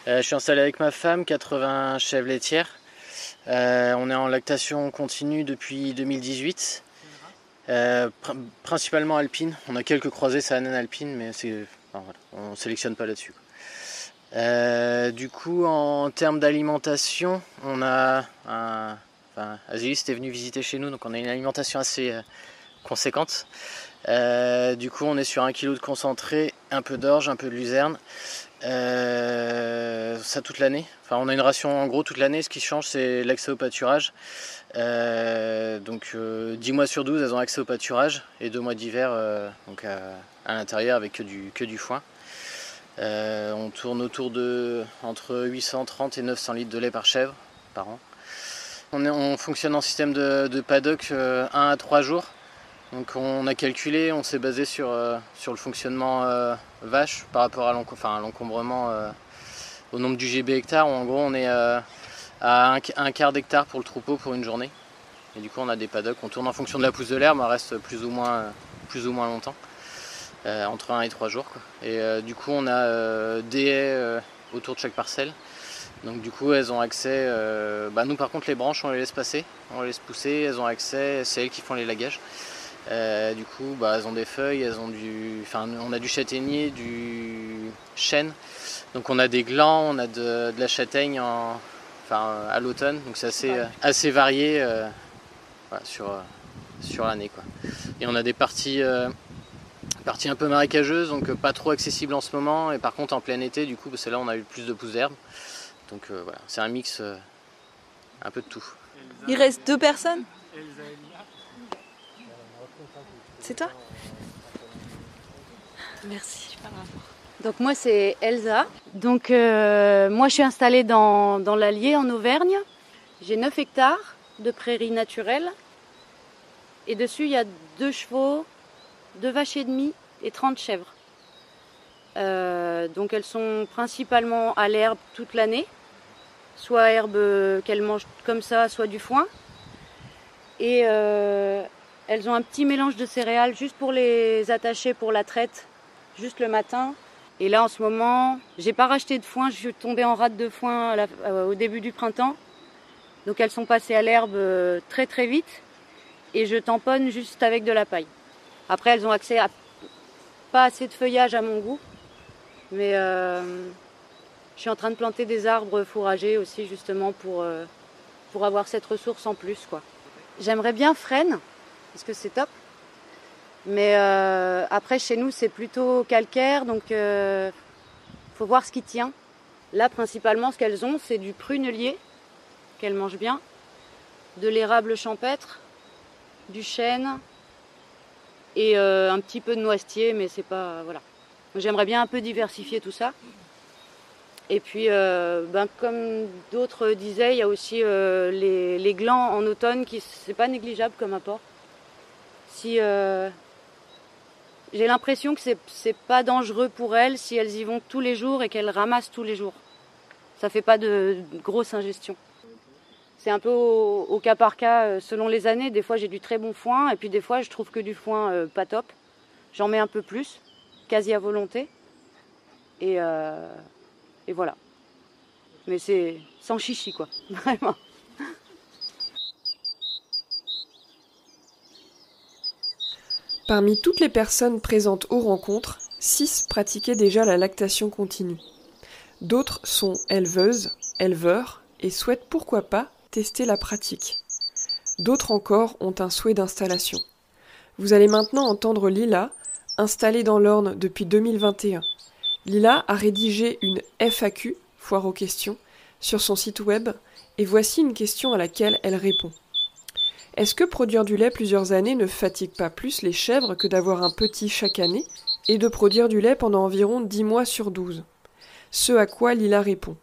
Je suis installé avec ma femme, 80 chèvres laitières. On est en lactation continue depuis 2018, principalement alpine. On a quelques croisées saanen alpine, mais on ne sélectionne pas là-dessus. Du coup, en termes d'alimentation, on a Azilis était venu visiter chez nous, donc on a une alimentation assez conséquente. Du coup on est sur 1 kg de concentré, un peu d'orge, un peu de luzerne, ça toute l'année. Enfin on a une ration en gros toute l'année, ce qui change c'est l'accès au pâturage. Donc 10 mois sur 12 elles ont accès au pâturage et 2 mois d'hiver donc à l'intérieur avec que du foin. On tourne autour de entre 830 et 900 litres de lait par chèvre par an. On fonctionne en système de paddock 1 à 3 jours. Donc on a calculé, on s'est basé sur le fonctionnement vache par rapport à l'encombrement au nombre du GB hectare. En gros on est à un quart d'hectare pour le troupeau pour une journée. Et du coup on a des paddocks, on tourne en fonction de la pousse de l'herbe, on reste plus ou moins longtemps, entre 1 et 3 jours, quoi. Et du coup on a des haies autour de chaque parcelle. Donc du coup elles ont accès, nous par contre les branches on les laisse passer, on les laisse pousser, elles ont accès, c'est elles qui font les lagages. Du coup elles ont des feuilles, on a du châtaignier, du chêne, donc on a des glands, on a de la châtaigne à l'automne, donc c'est assez varié voilà, sur l'année, quoi. Et on a des parties un peu marécageuses, donc pas trop accessibles en ce moment, et par contre en plein été, du coup, c'est là où on a eu plus de pousses d'herbe. Donc voilà, c'est un mix un peu de tout. Il reste 2 personnes. C'est toi? Merci. Donc moi c'est Elsa. Donc moi je suis installée dans l'Allier en Auvergne. J'ai 9 hectares de prairies naturelles. Et dessus il y a 2 chevaux, 2 vaches et demie et 30 chèvres. Donc elles sont principalement à l'herbe toute l'année. Soit herbe qu'elles mangent comme ça, soit du foin. Et elles ont un petit mélange de céréales juste pour les attacher pour la traite, juste le matin. Et là en ce moment, j'ai pas racheté de foin, je suis tombée en rate de foin au début du printemps. Donc elles sont passées à l'herbe très très vite et je tamponne juste avec de la paille. Après elles ont accès à pas assez de feuillage à mon goût, mais je suis en train de planter des arbres fourragers aussi justement pour avoir cette ressource en plus, quoi. J'aimerais bien frêne, parce que c'est top. Mais après chez nous c'est plutôt calcaire, donc faut voir ce qui tient. Là principalement ce qu'elles ont c'est du prunelier, qu'elles mangent bien, de l'érable champêtre, du chêne et un petit peu de noisetier, mais c'est pas... voilà. J'aimerais bien un peu diversifier tout ça. Et puis, comme d'autres disaient, il y a aussi les glands en automne, c'est pas négligeable comme apport. Si j'ai l'impression que c'est pas dangereux pour elles si elles y vont tous les jours et qu'elles ramassent tous les jours. Ça fait pas de grosse ingestion. C'est un peu au cas par cas selon les années. Des fois j'ai du très bon foin et puis des fois je trouve que du foin pas top. J'en mets un peu plus, quasi à volonté. Et voilà. Mais c'est sans chichi, quoi. Vraiment. Parmi toutes les personnes présentes aux rencontres, 6 pratiquaient déjà la lactation continue. D'autres sont éleveuses, éleveurs et souhaitent pourquoi pas tester la pratique. D'autres encore ont un souhait d'installation. Vous allez maintenant entendre Lila, installée dans l'Orne depuis 2021. Lila a rédigé une FAQ, foire aux questions, sur son site web, et voici une question à laquelle elle répond. Est-ce que produire du lait plusieurs années ne fatigue pas plus les chèvres que d'avoir un petit chaque année, et de produire du lait pendant environ 10 mois sur 12 ? Ce à quoi Lila répond.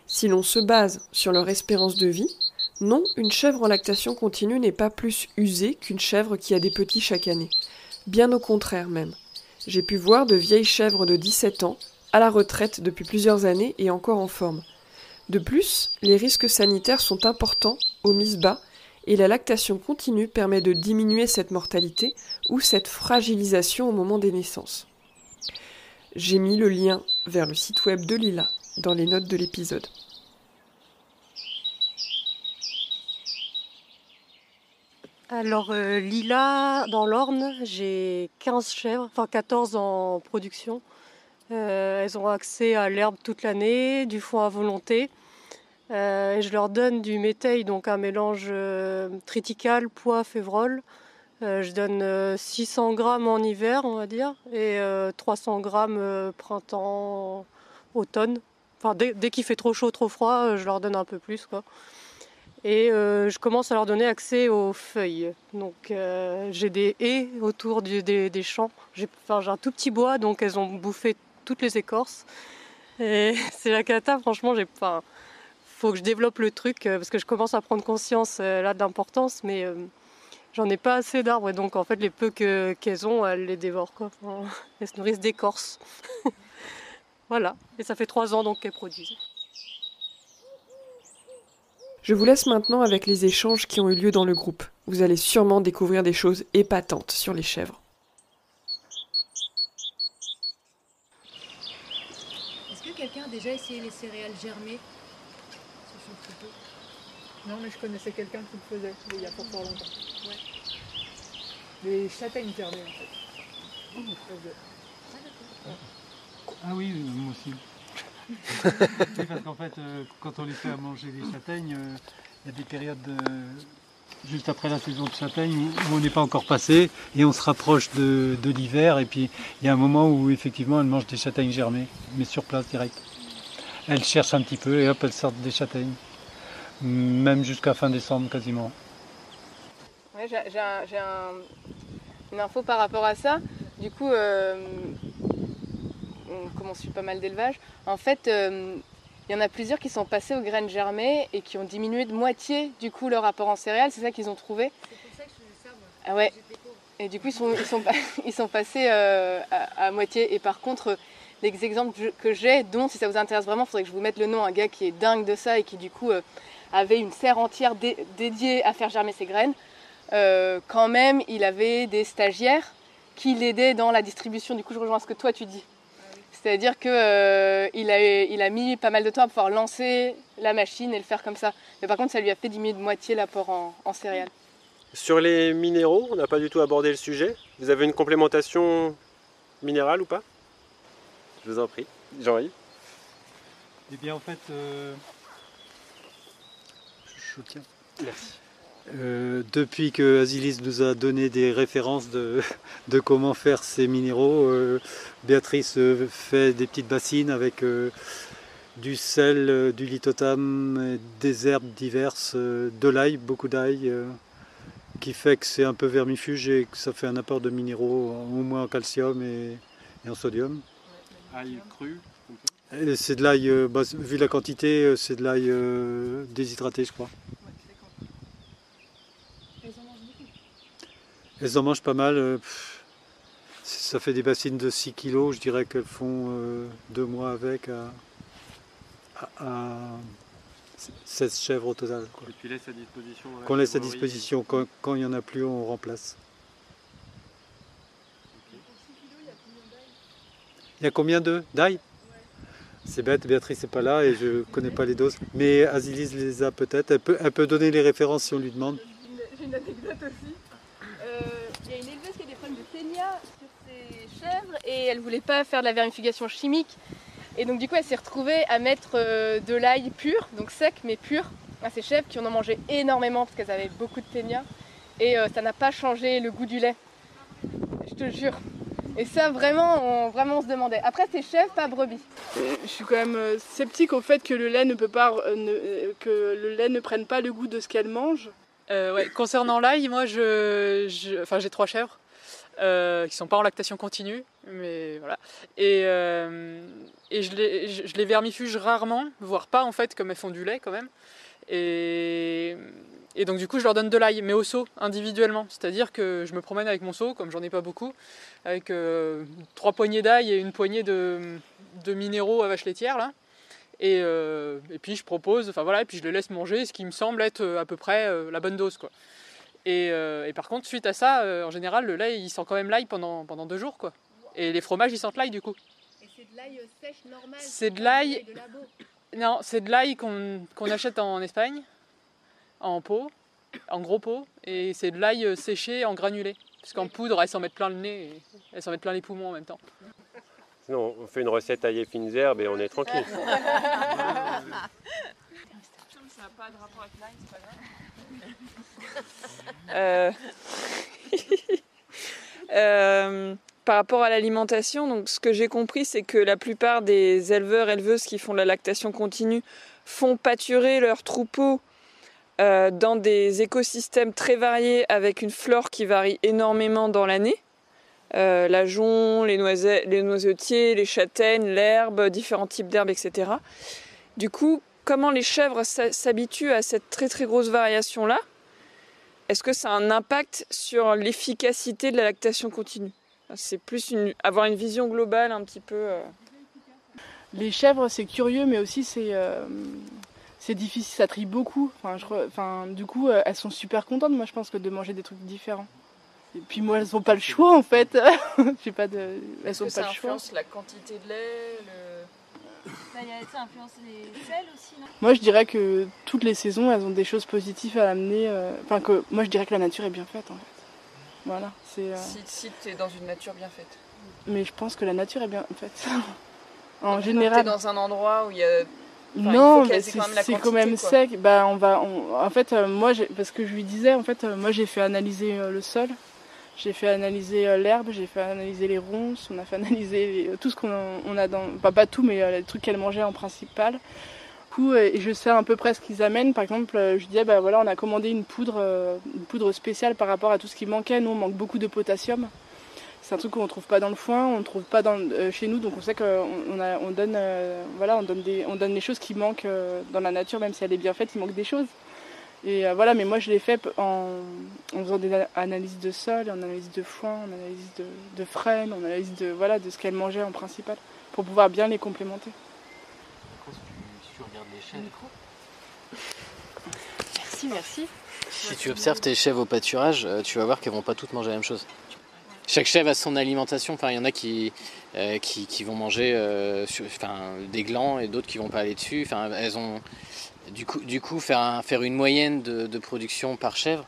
Si l'on se base sur leur espérance de vie, non, une chèvre en lactation continue n'est pas plus usée qu'une chèvre qui a des petits chaque année. Bien au contraire même. J'ai pu voir de vieilles chèvres de 17 ans, à la retraite depuis plusieurs années et encore en forme. De plus, les risques sanitaires sont importants aux mises bas et la lactation continue permet de diminuer cette mortalité ou cette fragilisation au moment des naissances. J'ai mis le lien vers le site web de Lila dans les notes de l'épisode. Alors Lila, dans l'Orne, j'ai 15 chèvres, enfin 14 en production. Elles ont accès à l'herbe toute l'année, du foin à volonté. Et je leur donne du métail, donc un mélange triticale, pois, févrole. Je donne 600 grammes en hiver, on va dire, et 300 grammes printemps, automne. Enfin, dès qu'il fait trop chaud, trop froid, je leur donne un peu plus, quoi. Et je commence à leur donner accès aux feuilles. Donc j'ai des haies autour des champs. J'ai un tout petit bois, donc elles ont bouffé toutes les écorces. Et c'est la cata, franchement, faut que je développe le truc, parce que je commence à prendre conscience là de l'importance, mais j'en ai pas assez d'arbres. Et donc en fait, les peu qu'elles ont, elles les dévorent, quoi. Enfin, elles se nourrissent d'écorces. Voilà, et ça fait 3 ans donc qu'elles produisent. Je vous laisse maintenant avec les échanges qui ont eu lieu dans le groupe. Vous allez sûrement découvrir des choses épatantes sur les chèvres. Est-ce que quelqu'un a déjà essayé les céréales germées sur son troupeau? Non, mais je connaissais quelqu'un qui le faisait il y a pas fort longtemps. Ouais. Les châtaignes germées, en fait. Ah, d'accord. Ah oui, moi aussi. Oui, parce qu'en fait, quand on les fait à manger des châtaignes, il y a des périodes juste après la saison de châtaigne où on n'est pas encore passé et on se rapproche de l'hiver. Et puis il y a un moment où effectivement elles mangent des châtaignes germées, mais sur place direct. Elles cherchent un petit peu et hop, elles sortent des châtaignes. Même jusqu'à fin décembre quasiment. Ouais, j'ai une info par rapport à ça. Du coup, comme on suit pas mal d'élevage, en fait, il y en a plusieurs qui sont passés aux graines germées et qui ont diminué de moitié du coup leur apport en céréales. C'est ça qu'ils ont trouvé. C'est pour ça que je faisais ça, moi. Ah ouais. Et du coup, ils sont passés à moitié. Et par contre, les exemples que j'ai, dont si ça vous intéresse vraiment, il faudrait que je vous mette le nom, un gars qui est dingue de ça et qui du coup avait une serre entière dédiée à faire germer ses graines. Quand même, il avait des stagiaires qui l'aidaient dans la distribution. Du coup, je rejoins ce que toi tu dis. C'est-à-dire qu'il a mis pas mal de temps à pouvoir lancer la machine et le faire comme ça. Mais par contre, ça lui a fait diminuer de moitié l'apport en céréales. Sur les minéraux, on n'a pas du tout abordé le sujet. Vous avez une complémentation minérale ou pas? Je vous en prie. Jean-Yves. Eh bien en fait, je tiens. Merci. Depuis que Asilis nous a donné des références de comment faire ces minéraux, Béatrice fait des petites bassines avec du sel, du lithotam, des herbes diverses, de l'ail, beaucoup d'ail, qui fait que c'est un peu vermifuge et que ça fait un apport de minéraux, au moins en calcium et en sodium. Ail cru? C'est de l'ail, vu la quantité, c'est de l'ail déshydraté, je crois. Elles en mangent pas mal. Ça fait des bassines de 6 kg. Je dirais qu'elles font 2 mois avec à 16 chèvres au total. Quoi. Et puis laisse à disposition. Qu'on laisse à disposition. Quand il n'y en a plus, on remplace. Il y a combien d'ail? C'est bête, Béatrice n'est pas là et je ne connais pas les doses. Mais Asilis les a peut-être. Elle peut donner les références si on lui demande. J'ai une anecdote aussi. Il y a une éleveuse qui a des problèmes de ténia sur ses chèvres et elle voulait pas faire de la vermifugation chimique. Et donc du coup elle s'est retrouvée à mettre de l'ail pur, donc sec mais pur, à ses chèvres qui en ont mangé énormément parce qu'elles avaient beaucoup de ténia. Et ça n'a pas changé le goût du lait. Je te jure. Et ça vraiment on se demandait. Après c'est chèvre, pas brebis. Je suis quand même sceptique au fait que le lait ne prenne pas le goût de ce qu'elle mange. Ouais. Concernant l'ail, moi j'ai 3 chèvres qui sont pas en lactation continue, mais voilà. Et je les vermifuge rarement, voire pas en fait, comme elles font du lait quand même. Et donc du coup je leur donne de l'ail, mais au seau, individuellement. C'est-à-dire que je me promène avec mon seau, comme j'en ai pas beaucoup, avec 3 poignées d'ail et une poignée de minéraux à vache laitière là. Et puis je propose, et puis je les laisse manger ce qui me semble être à peu près la bonne dose, quoi. Et par contre, suite à ça, en général, le lait il sent quand même l'ail pendant 2 jours, quoi. Et les fromages ils sentent l'ail du coup. Et c'est de l'ail sèche normal? C'est de l'ail. Non, c'est de l'ail qu'on achète en Espagne, en pot, en gros pot, et c'est de l'ail séché en granulé. Parce qu'en poudre, elles s'en mettent plein le nez, et elles s'en mettent plein les poumons en même temps. Sinon, on fait une recette ail et fines herbes et on est tranquille. Ça n'a pas de rapport avec l'ail, c'est pas grave. Par rapport à l'alimentation, donc ce que j'ai compris, c'est que la plupart des éleveurs-éleveuses qui font de la lactation continue font pâturer leurs troupeaux dans des écosystèmes très variés avec une flore qui varie énormément dans l'année. L'ajonc, les noisetiers, les châtaignes, l'herbe, différents types d'herbes, etc. Du coup, comment les chèvres s'habituent à cette très très grosse variation-là? Est-ce que ça a un impact sur l'efficacité de la lactation continue? C'est plus avoir une vision globale un petit peu. Les chèvres, c'est curieux, mais aussi c'est difficile, ça trie beaucoup. Du coup, elles sont super contentes, moi je pense, que de manger des trucs différents. Et puis moi, elles n'ont pas le choix en fait. Elles n'ont pas le choix. Ça influence la quantité de lait, Ça influence les sels aussi, non? Moi, je dirais que toutes les saisons, elles ont des choses positives à amener. Moi, je dirais que la nature est bien faite en fait. Voilà. Si tu es dans une nature bien faite. Mais je pense que la nature est bien faite. En général. T'es dans un endroit où il y a... Non, mais c'est quand même sec. En fait, parce que je lui disais, moi j'ai fait analyser le sol, j'ai fait analyser l'herbe, j'ai fait analyser les ronces, on a fait analyser tout ce qu'on a dans... pas tout, mais les trucs qu'elle mangeait en principal. Et je sais à peu près ce qu'ils amènent. Par exemple, je disais, on a commandé une poudre spéciale par rapport à tout ce qui manquait. Nous, on manque beaucoup de potassium. C'est un truc qu'on ne trouve pas dans le foin, on ne trouve pas chez nous, donc on sait qu'on donne les choses qui manquent dans la nature, même si elle est bien faite, il manque des choses. Et mais moi je l'ai fait en faisant des analyses de sol, en analyse de foin, en analyse de frêne, en analyse de ce qu'elle mangeait en principal, pour pouvoir bien les complémenter. Si tu regardes les chèvres... Merci. Si tu observes tes chèvres au pâturage, tu vas voir qu'elles vont pas toutes manger la même chose. Chaque chèvre a son alimentation. Enfin, il y en a qui vont manger des glands et d'autres qui vont pas aller dessus. Enfin, elles ont du coup faire une moyenne de production par chèvre.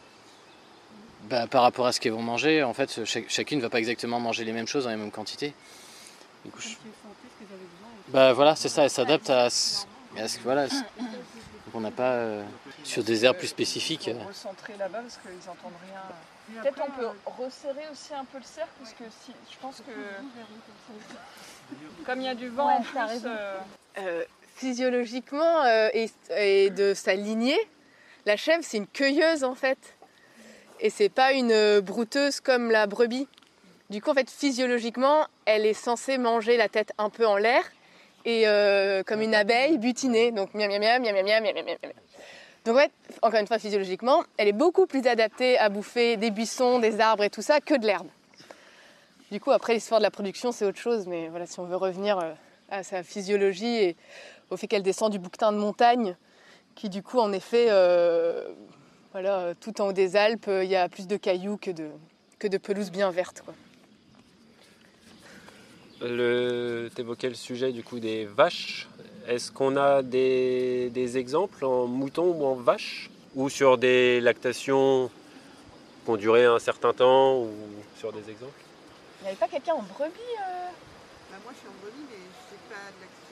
Par rapport à ce qu'elles vont manger, en fait, chacune ne va pas exactement manger les mêmes choses dans les mêmes quantités. Du coup, c'est ça. Elle s'adapte à ce que voilà. Donc on n'a pas sur des aires plus spécifiques. Recentrer là-bas parce qu'ils n'entendent rien. Peut-être on peut resserrer aussi un peu le cercle parce que je pense que comme il y a du vent en plus. Physiologiquement et de sa lignée, la chèvre c'est une cueilleuse en fait. Et c'est pas une brouteuse comme la brebis. Du coup en fait physiologiquement, elle est censée manger la tête un peu en l'air et comme une abeille butinée. Donc miam miam miam miam miam miam miam miam. Donc ouais, encore une fois, physiologiquement, elle est beaucoup plus adaptée à bouffer des buissons, des arbres et tout ça que de l'herbe. Du coup, après, l'histoire de la production, c'est autre chose. Mais voilà, si on veut revenir à sa physiologie et au fait qu'elle descend du bouquetin de montagne, qui du coup, en effet, tout en haut des Alpes, il y a plus de cailloux que de pelouse bien verte, quoi. T'évoquais le sujet du coup des vaches. Est-ce qu'on a des exemples en moutons ou en vaches ou sur des lactations qui ont duré un certain temps ou sur des exemples? Il n'y avait pas quelqu'un en brebis Moi je suis en brebis mais j'ai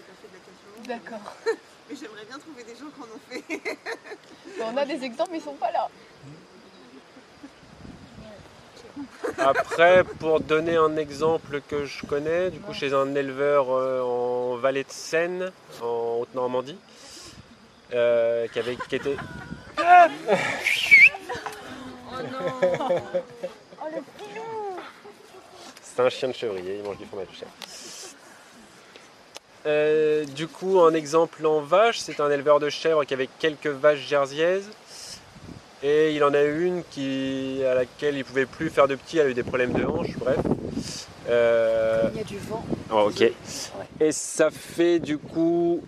pas fait de lactation. D'accord. Mais j'aimerais bien trouver des gens qui en ont fait. On a des exemples mais ils sont pas là. Après, pour donner un exemple que je connais, du coup chez un éleveur en Vallée de Seine, en Haute-Normandie, qui était... Oh non. Oh le filou. C'est un chien de chevrier, il mange du fromage de chèvre. Du coup, un exemple en vache, c'est un éleveur de chèvres qui avait quelques vaches jersiaises. Et il en a eu une à laquelle il ne pouvait plus faire de petits, elle a eu des problèmes de hanche, bref. Il y a du vent. Oh, ok. Ouais. Et ça fait du coup,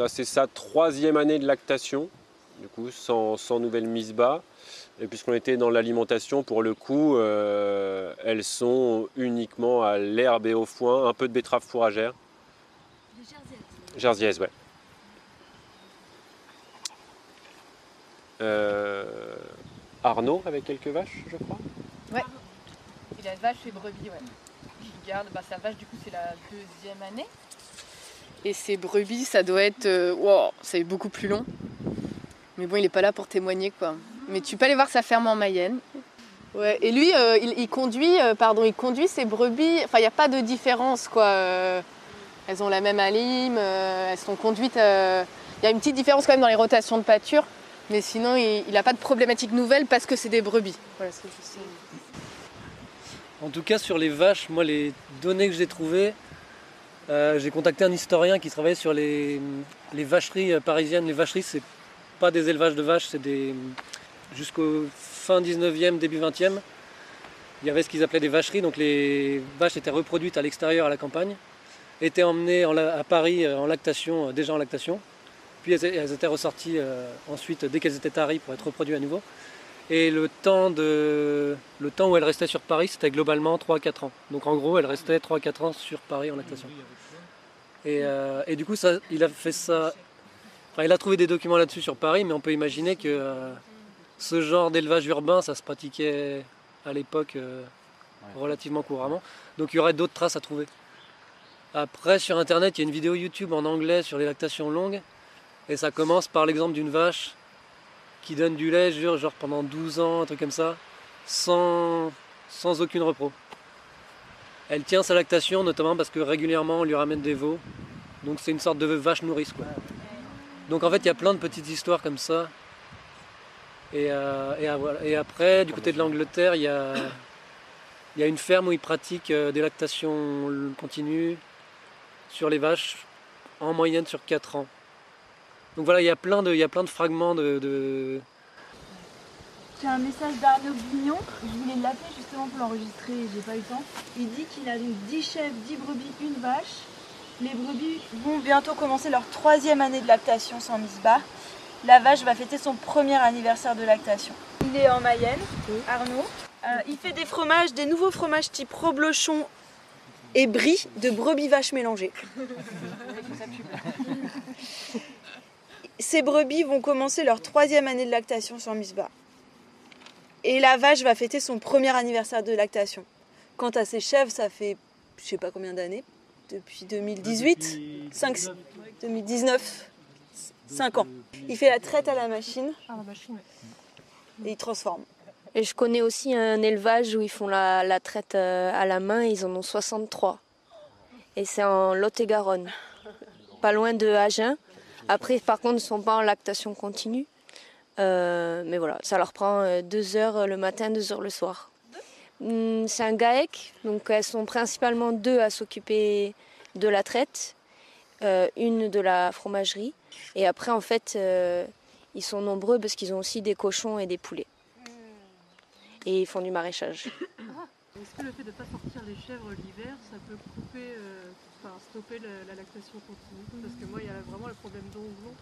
c'est sa 3e année de lactation, du coup, sans nouvelle mise bas. Et puisqu'on était dans l'alimentation, pour le coup, elles sont uniquement à l'herbe et au foin, un peu de betterave fourragère. Les jersiaises. Jersiaises, ouais. Arnaud avec quelques vaches, je crois. Ouais. Il a vache et brebis, ouais. Il garde, sa vache du coup c'est la 2e année. Et ses brebis, ça doit être, c'est beaucoup plus long. Mais bon, il est pas là pour témoigner quoi. Mais tu peux aller voir sa ferme en Mayenne. Ouais. Et lui, il conduit ses brebis. Enfin, il n'y a pas de différence quoi. Elles ont la même alim, elles sont conduites. Il y a une petite différence quand même dans les rotations de pâture. Mais sinon, il n'a pas de problématique nouvelle parce que c'est des brebis. Voilà, c'est juste... En tout cas, sur les vaches, moi, les données que j'ai trouvées, j'ai contacté un historien qui travaillait sur les vacheries parisiennes. Les vacheries, c'est pas des élevages de vaches, c'est jusqu'au fin 19e, début 20e. Il y avait ce qu'ils appelaient des vacheries, donc les vaches étaient reproduites à l'extérieur, à la campagne, étaient emmenées à Paris en lactation, déjà en lactation. Puis elles étaient ressorties ensuite dès qu'elles étaient taries pour être reproduites à nouveau. Et le temps où elles restaient sur Paris, c'était globalement 3-4 ans. Donc en gros, elles restaient 3-4 ans sur Paris en lactation. Et du coup, il a fait ça. Enfin, il a trouvé des documents là-dessus sur Paris, mais on peut imaginer que ce genre d'élevage urbain, ça se pratiquait à l'époque relativement couramment. Donc il y aurait d'autres traces à trouver. Après, sur internet, il y a une vidéo YouTube en anglais sur les lactations longues. Et ça commence par l'exemple d'une vache qui donne du lait, genre pendant 12 ans, un truc comme ça, sans aucune repro. Elle tient sa lactation notamment parce que régulièrement on lui ramène des veaux. Donc c'est une sorte de vache nourrice, quoi. Donc en fait il y a plein de petites histoires comme ça. Et après, du côté de l'Angleterre, il y a une ferme où ils pratiquent des lactations continues sur les vaches, en moyenne sur 4 ans. Donc voilà, il y a plein de fragments de... J'ai un message d'Arnaud Bignon, je voulais l'appeler justement pour l'enregistrer, j'ai pas eu le temps. Il dit qu'il a donc 10 chèvres, 10 brebis, une vache. Les brebis vont bientôt commencer leur 3e année de lactation sans Misbah. La vache va fêter son premier anniversaire de lactation. Il est en Mayenne, Arnaud. Il fait des fromages, des nouveaux fromages type reblochon et brie de brebis vaches mélangées. Ces brebis vont commencer leur 3e année de lactation sans Misbah. Et la vache va fêter son premier anniversaire de lactation. Quant à ses chèvres, ça fait je sais pas combien d'années, depuis 2018, 2019, 5 ans. Il fait la traite à la machine et il transforme. Et je connais aussi un élevage où ils font la traite à la main, et ils en ont 63. Et c'est en Lot-et-Garonne, pas loin de Agen. Après, par contre, ils ne sont pas en lactation continue. Mais voilà, ça leur prend 2 heures le matin, 2 heures le soir. C'est un GAEC, donc elles sont principalement 2 à s'occuper de la traite, une de la fromagerie. Et après, en fait, ils sont nombreux parce qu'ils ont aussi des cochons et des poulets. Et ils font du maraîchage. Est-ce que le fait de ne pas sortir les chèvres l'hiver, ça peut stopper la lactation continue? Parce que moi, il y a vraiment le problème d'ongles,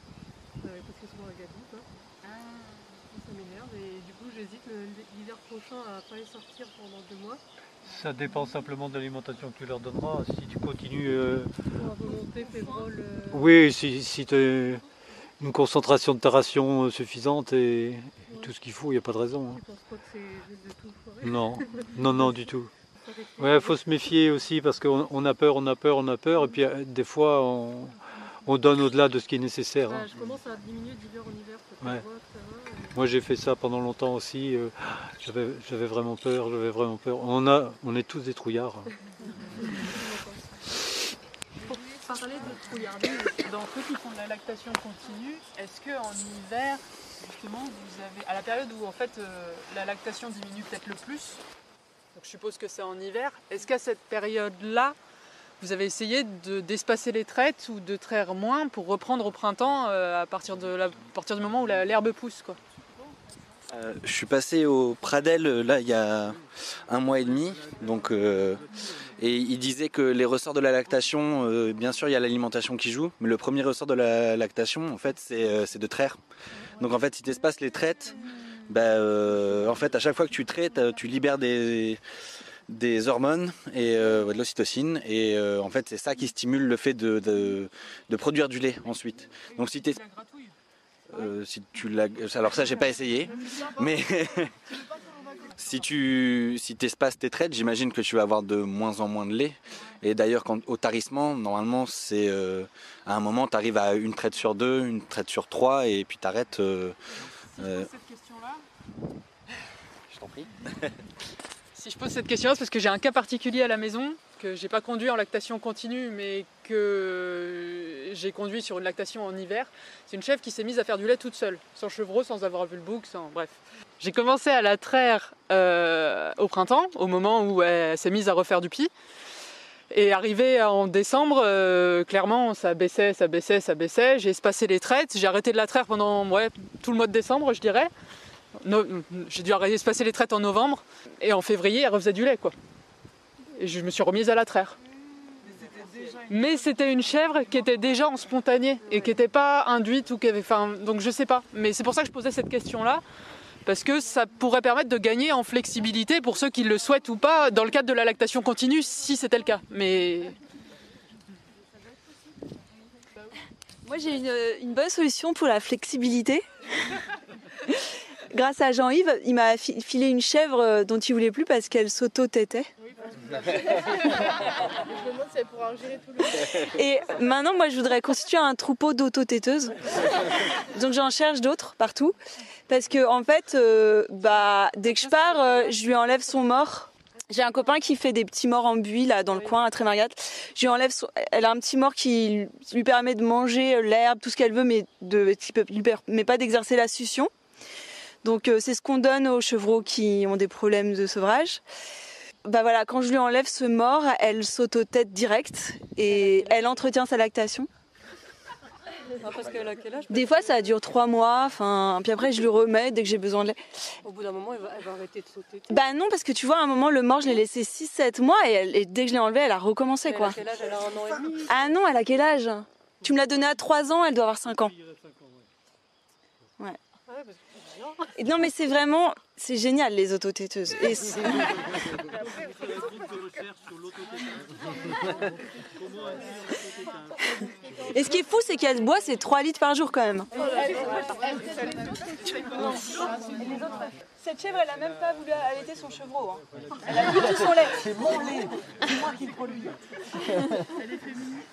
parce que souvent la gadoue, quoi. Ça m'énerve et du coup, j'hésite l'hiver prochain à pas les sortir pendant 2 mois. Ça dépend simplement de l'alimentation que tu leur donneras. Si tu continues... Pour la volonté févrole... Oui, si tu as une concentration de ta ration suffisante et tout ce qu'il faut, il n'y a pas de raison. Tu penses pas que c'est juste de tout foirer? Non, du tout. Ouais, faut se méfier aussi parce qu'on a peur, et puis des fois on donne au-delà de ce qui est nécessaire. Je commence à diminuer d'hiver en hiver. Ouais. Moi j'ai fait ça pendant longtemps aussi, j'avais vraiment peur. On est tous des trouillards. Pour parler de trouillardise, dans ceux qui font de la lactation continue, est-ce qu'en hiver, justement, vous avez, à la période où en fait la lactation diminue peut-être le plus, donc je suppose que c'est en hiver, est-ce qu'à cette période-là, vous avez essayé d'espacer les traites ou de traire moins pour reprendre au printemps à partir du moment où l'herbe pousse, quoi? Je suis passé au Pradel là il y a 1 mois et demi, donc, et il disait que les ressorts de la lactation, bien sûr il y a l'alimentation qui joue, mais le premier ressort de la lactation en fait c'est de traire. Donc en fait si tu espaces les traites, en fait à chaque fois que tu traites, tu libères des hormones et de l'ocytocine et en fait c'est ça qui stimule le fait de produire du lait ensuite. Donc si tu alors ça j'ai pas essayé, mais si tu espaces tes traites, j'imagine que tu vas avoir de moins en moins de lait. Et d'ailleurs au tarissement, normalement c'est à un moment tu arrives à une traite sur 2, une traite sur 3 et puis tu arrêtes. Cette question-là, je t'en prie. Si je pose cette question-là, c'est parce que j'ai un cas particulier à la maison, que j'ai pas conduit en lactation continue, mais que j'ai conduit sur une lactation en hiver. C'est une chèvre qui s'est mise à faire du lait toute seule, sans chevreau, sans avoir vu le bouc, bref. J'ai commencé à la traire au printemps, au moment où elle s'est mise à refaire du pis. Et arrivé en décembre, clairement, ça baissait. J'ai espacé les traites, j'ai arrêté de la traire pendant tout le mois de décembre, je dirais. J'ai dû espacer les traites en novembre et en février elle refaisait du lait, quoi. Et je me suis remise à la traire. Mais c'était une chèvre qui était déjà en spontané et qui n'était pas induite ou qui avait, donc je sais pas. Mais c'est pour ça que je posais cette question-là, parce que ça pourrait permettre de gagner en flexibilité pour ceux qui le souhaitent ou pas dans le cadre de la lactation continue, si c'était le cas. Mais moi j'ai une bonne solution pour la flexibilité. grâce à Jean-Yves, il m'a filé une chèvre dont il voulait plus parce qu'elle s'auto-tétait. Je me demande si elle pourra en gérer tout le Et maintenant, moi, je voudrais constituer un troupeau d'auto-téteuses. Donc j'en cherche d'autres partout. Parce que en fait, dès que je pars, je lui enlève son mors. J'ai un copain qui fait des petits morts en buis là dans le coin à Trémargat. Je lui enlève elle a un petit mort qui lui permet de manger l'herbe, tout ce qu'elle veut, mais mais pas d'exercer la succion. Donc c'est ce qu'on donne aux chevreaux qui ont des problèmes de sevrage. Voilà, quand je lui enlève ce mort, elle s'auto-tète direct et elle entretient sa lactation. Parce qu'elle a quel âge? Des fois, ça dure 3 mois, puis après, je le remets dès que j'ai besoin de lait. Au bout d'un moment, elle va arrêter de sauter. Non, parce que tu vois, à un moment, le mort, je l'ai laissé 6-7 mois et dès que je l'ai enlevé, elle a recommencé. Elle a quel âge? Elle a 1 an et demi? Ah non, elle a quel âge? Tu me l'as donné à 3 ans, elle doit avoir 5 ans. Ouais. Et non, mais c'est génial, les autotéteuses. Et ce qui est fou, c'est qu'elle boit, c'est 3 litres par jour quand même. Cette chèvre, elle a même pas voulu allaiter son chevreau. Hein. Elle a bu tout son lait. C'est mon lait, c'est moi qui le produis. Elle est féministe.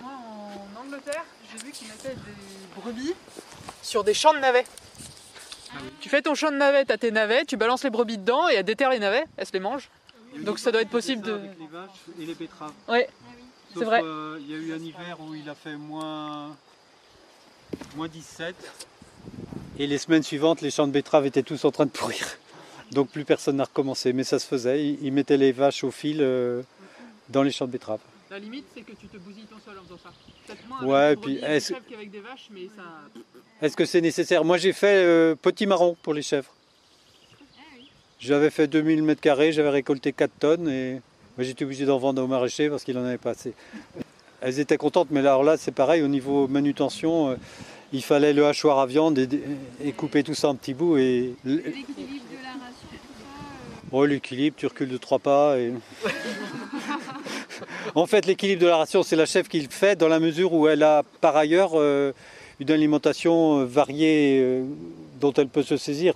Moi, en Angleterre, j'ai vu qu'ils mettaient des brebis sur des champs de navets. Tu fais ton champ de navets, t'as tes navets, tu balances les brebis dedans et elles déterrent les navets, elles se les mangent. Donc ça doit être possible de... Avec les vaches et les betteraves. Oui, c'est vrai. Il y a eu un hiver où il a fait moins 17. Et les semaines suivantes, les champs de betteraves étaient tous en train de pourrir. Donc plus personne n'a recommencé, mais ça se faisait. Ils mettaient les vaches au fil dans les champs de betteraves. La limite, c'est que tu te bousilles ton sol en faisant ça. Peut-être moins ouais, avec des chèvres qu'avec des vaches, mais ça... Est-ce que c'est nécessaire? Moi, j'ai fait potimarron pour les chèvres. J'avais fait 2000 m², j'avais récolté 4 tonnes et moi, j'étais obligé d'en vendre aux maraîchers parce qu'il n'en avait pas assez. Elles étaient contentes, mais alors là, c'est pareil, au niveau manutention, il fallait le hachoir à viande et couper tout ça en petits bouts. Et... L'équilibre de la ration, tout ça Oh, l'équilibre, tu recules de 3 pas. Et... En fait, l'équilibre de la ration, c'est la chèvre qui le fait dans la mesure où elle a par ailleurs une alimentation variée dont elle peut se saisir.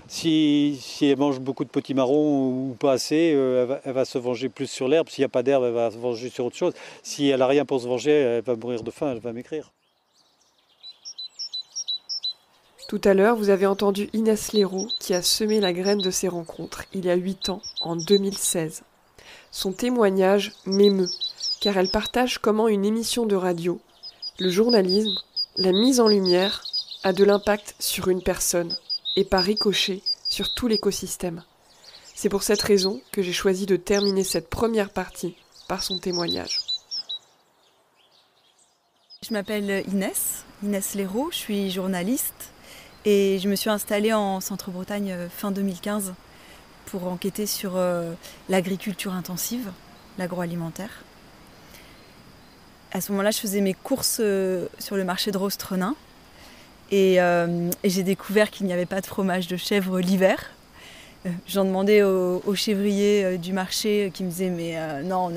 Si elle mange beaucoup de potimarron ou pas assez, elle va se venger plus sur l'herbe. S'il n'y a pas d'herbe, elle va se venger sur autre chose. Si elle n'a rien pour se venger, elle va mourir de faim, elle va maigrir. Tout à l'heure, vous avez entendu Inès Léraud qui a semé la graine de ces rencontres il y a 8 ans, en 2016. Son témoignage m'émeut, car elle partage comment une émission de radio, le journalisme, la mise en lumière, a de l'impact sur une personne, et par ricochet sur tout l'écosystème. C'est pour cette raison que j'ai choisi de terminer cette première partie par son témoignage. Je m'appelle Inès Léraud, je suis journaliste et je me suis installée en Centre-Bretagne fin 2015 pour enquêter sur l'agriculture intensive, l'agroalimentaire. À ce moment-là, je faisais mes courses sur le marché de Rostrenin et j'ai découvert qu'il n'y avait pas de fromage de chèvre l'hiver. J'en demandais au chèvrier du marché qui me disait mais non,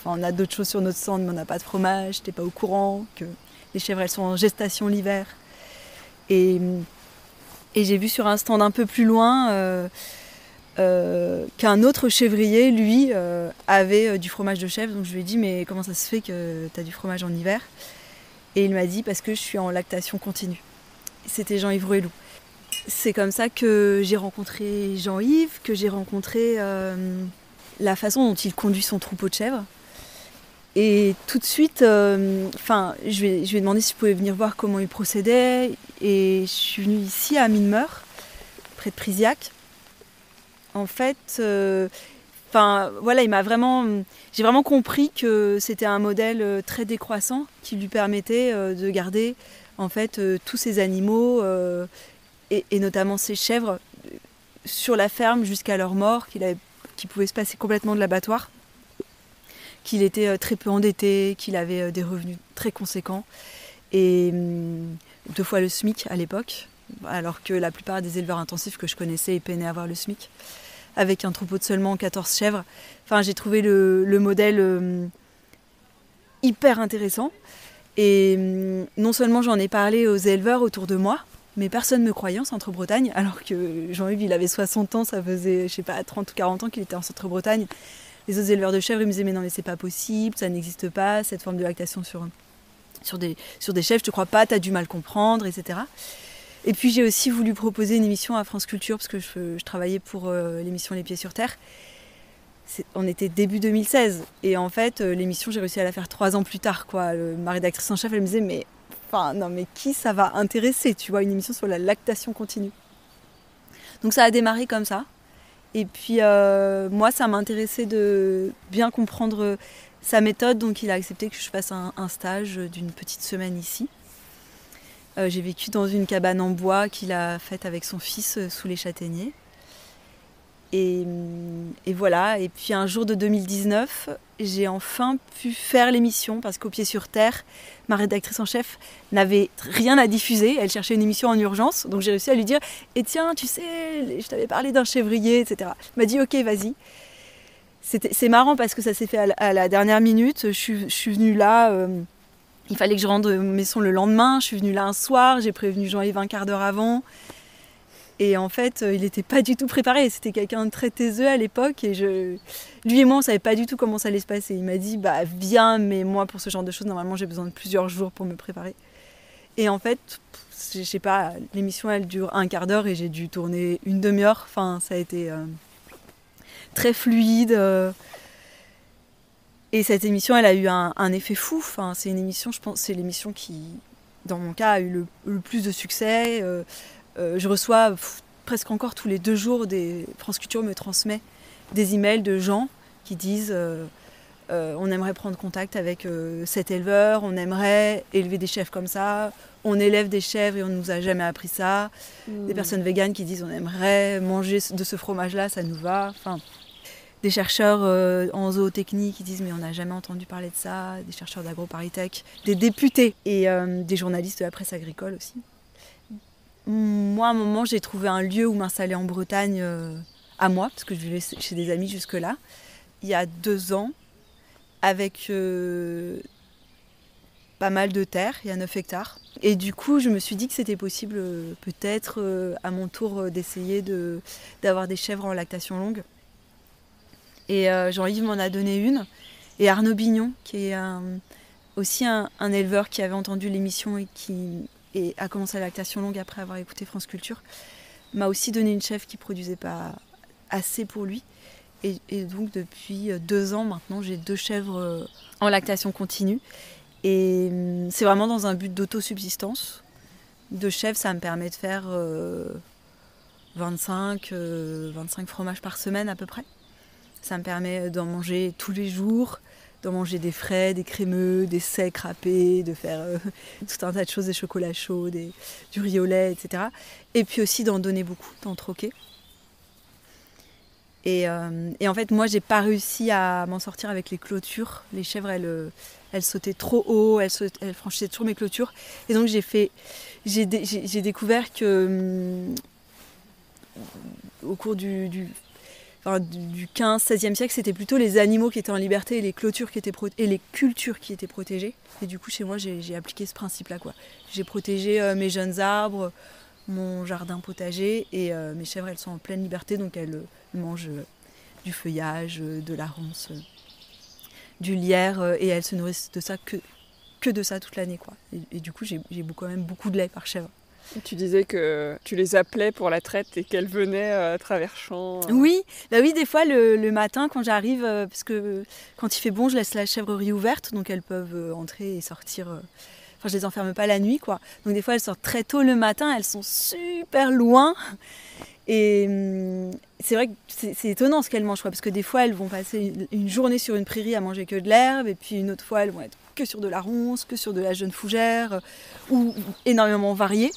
on a d'autres choses sur notre stand, mais on n'a pas de fromage, t'es pas au courant que les chèvres elles sont en gestation l'hiver. Et j'ai vu sur un stand un peu plus loin qu'un autre chèvrier, lui, avait du fromage de chèvre. Donc je lui ai dit mais comment ça se fait que tu as du fromage en hiver? Et il m'a dit parce que je suis en lactation continue. C'était Jean-Yves Ruellou. C'est comme ça que j'ai rencontré Jean-Yves, que j'ai rencontré la façon dont il conduit son troupeau de chèvres. Et tout de suite, je lui ai demandé si je pouvais venir voir comment il procédait. Et je suis venue ici à Minemeur, près de Priziac. En fait, j'ai vraiment compris que c'était un modèle très décroissant qui lui permettait de garder en fait tous ces animaux et notamment ces chèvres sur la ferme jusqu'à leur mort, qui pouvaient se passer complètement de l'abattoir, qu'il était très peu endetté, qu'il avait des revenus très conséquents et 2 fois le SMIC à l'époque, alors que la plupart des éleveurs intensifs que je connaissais peinaient à avoir le SMIC, avec un troupeau de seulement 14 chèvres. Enfin, j'ai trouvé le modèle hyper intéressant. Et non seulement j'en ai parlé aux éleveurs autour de moi, Mais personne ne me croyait en Centre-Bretagne, alors que Jean-Yves, il avait 60 ans, ça faisait, je sais pas, 30 ou 40 ans qu'il était en Centre-Bretagne. Les autres éleveurs de chèvres, ils me disaient, mais non, mais c'est pas possible, ça n'existe pas, cette forme de lactation sur des chèvres, je te crois pas, t'as du mal comprendre, etc. Et puis j'ai aussi voulu proposer une émission à France Culture, parce que je travaillais pour l'émission Les Pieds sur Terre. On était début 2016, et en fait, l'émission, j'ai réussi à la faire 3 ans plus tard, quoi. Ma rédactrice en chef, elle me disait, mais qui ça va intéresser, tu vois, une émission sur la lactation continue. Donc ça a démarré comme ça. Et puis moi, ça m'intéressait de bien comprendre sa méthode, donc il a accepté que je fasse un stage d'une petite semaine ici. J'ai vécu dans une cabane en bois qu'il a faite avec son fils sous les châtaigniers. Et voilà, et puis un jour de 2019, j'ai enfin pu faire l'émission parce qu'au Pied sur Terre, ma rédactrice en chef n'avait rien à diffuser, elle cherchait une émission en urgence, donc j'ai réussi à lui dire « Et tiens, tu sais, je t'avais parlé d'un chèvrier, etc. » Elle m'a dit « Ok, vas-y ». C'est marrant parce que ça s'est fait à la dernière minute, je suis venue là, il fallait que je rende mes sons le lendemain, je suis venue là un soir, j'ai prévenu Jean-Yves un quart d'heure avant. Et en fait, il n'était pas du tout préparé. C'était quelqu'un de très taiseux à l'époque. Et lui et moi, on ne savait pas du tout comment ça allait se passer. Il m'a dit, viens, mais moi, pour ce genre de choses, normalement, j'ai besoin de plusieurs jours pour me préparer. Et en fait, je sais pas, l'émission, elle dure un quart d'heure et j'ai dû tourner une demi-heure. Enfin, ça a été très fluide. Et cette émission, elle a eu un effet fou. Enfin, c'est une émission, je pense, c'est l'émission qui, dans mon cas, a eu le plus de succès. Je reçois presque encore tous les 2 jours, France Culture me transmet des emails de gens qui disent on aimerait prendre contact avec cet éleveur, on aimerait élever des chèvres comme ça, on élève des chèvres et on ne nous a jamais appris ça. Des personnes véganes qui disent on aimerait manger de ce fromage-là, ça nous va. Enfin, des chercheurs en zootechnie qui disent mais on n'a jamais entendu parler de ça, des chercheurs d'AgroParisTech, des députés et des journalistes de la presse agricole aussi. Moi, à un moment, j'ai trouvé un lieu où m'installer en Bretagne à moi, parce que je vivais chez des amis jusque-là, il y a 2 ans, avec pas mal de terre, il y a 9 hectares. Et du coup, je me suis dit que c'était possible, peut-être, à mon tour, d'essayer d'avoir des chèvres en lactation longue. Et Jean-Yves m'en a donné une. Et Arnaud Bignon, qui est aussi un éleveur qui avait entendu l'émission et a commencé la lactation longue après avoir écouté France Culture, m'a aussi donné une chèvre qui ne produisait pas assez pour lui. Et donc depuis 2 ans maintenant, j'ai 2 chèvres en lactation continue. Et c'est vraiment dans un but d'autosubsistance. 2 chèvres, ça me permet de faire 25 fromages par semaine à peu près. Ça me permet d'en manger tous les jours, d'en manger des frais, des crémeux, des secs râpés, de faire tout un tas de choses, des chocolats chauds, du riz au lait, etc. Et puis aussi d'en donner beaucoup, d'en troquer. Et en fait, moi, j'ai pas réussi à m'en sortir avec les clôtures. Les chèvres, elles sautaient trop haut, elles franchissaient toujours mes clôtures. Et donc, j'ai découvert que au cours du 15-16e siècle, c'était plutôt les animaux qui étaient en liberté et les clôtures et les cultures qui étaient protégées. Et du coup, chez moi, j'ai appliqué ce principe-là, quoi. J'ai protégé mes jeunes arbres, mon jardin potager, et mes chèvres, elles sont en pleine liberté, donc elles mangent du feuillage, de la ronce, du lierre, et elles se nourrissent de ça que de ça toute l'année, quoi. Et du coup, j'ai quand même beaucoup de lait par chèvre. Tu disais que tu les appelais pour la traite et qu'elles venaient à travers champs. Oui, des fois le matin quand j'arrive, parce que quand il fait bon, je laisse la chèvrerie ouverte, donc elles peuvent entrer et sortir. Enfin, je les enferme pas la nuit, quoi. Donc des fois, elles sortent très tôt le matin, elles sont super loin. Et c'est vrai que c'est étonnant ce qu'elles mangent, quoi, parce que des fois, elles vont passer une journée sur une prairie à manger que de l'herbe, et puis une autre fois, elles vont être que sur de la ronce, que sur de la jeune fougère, ou énormément variées.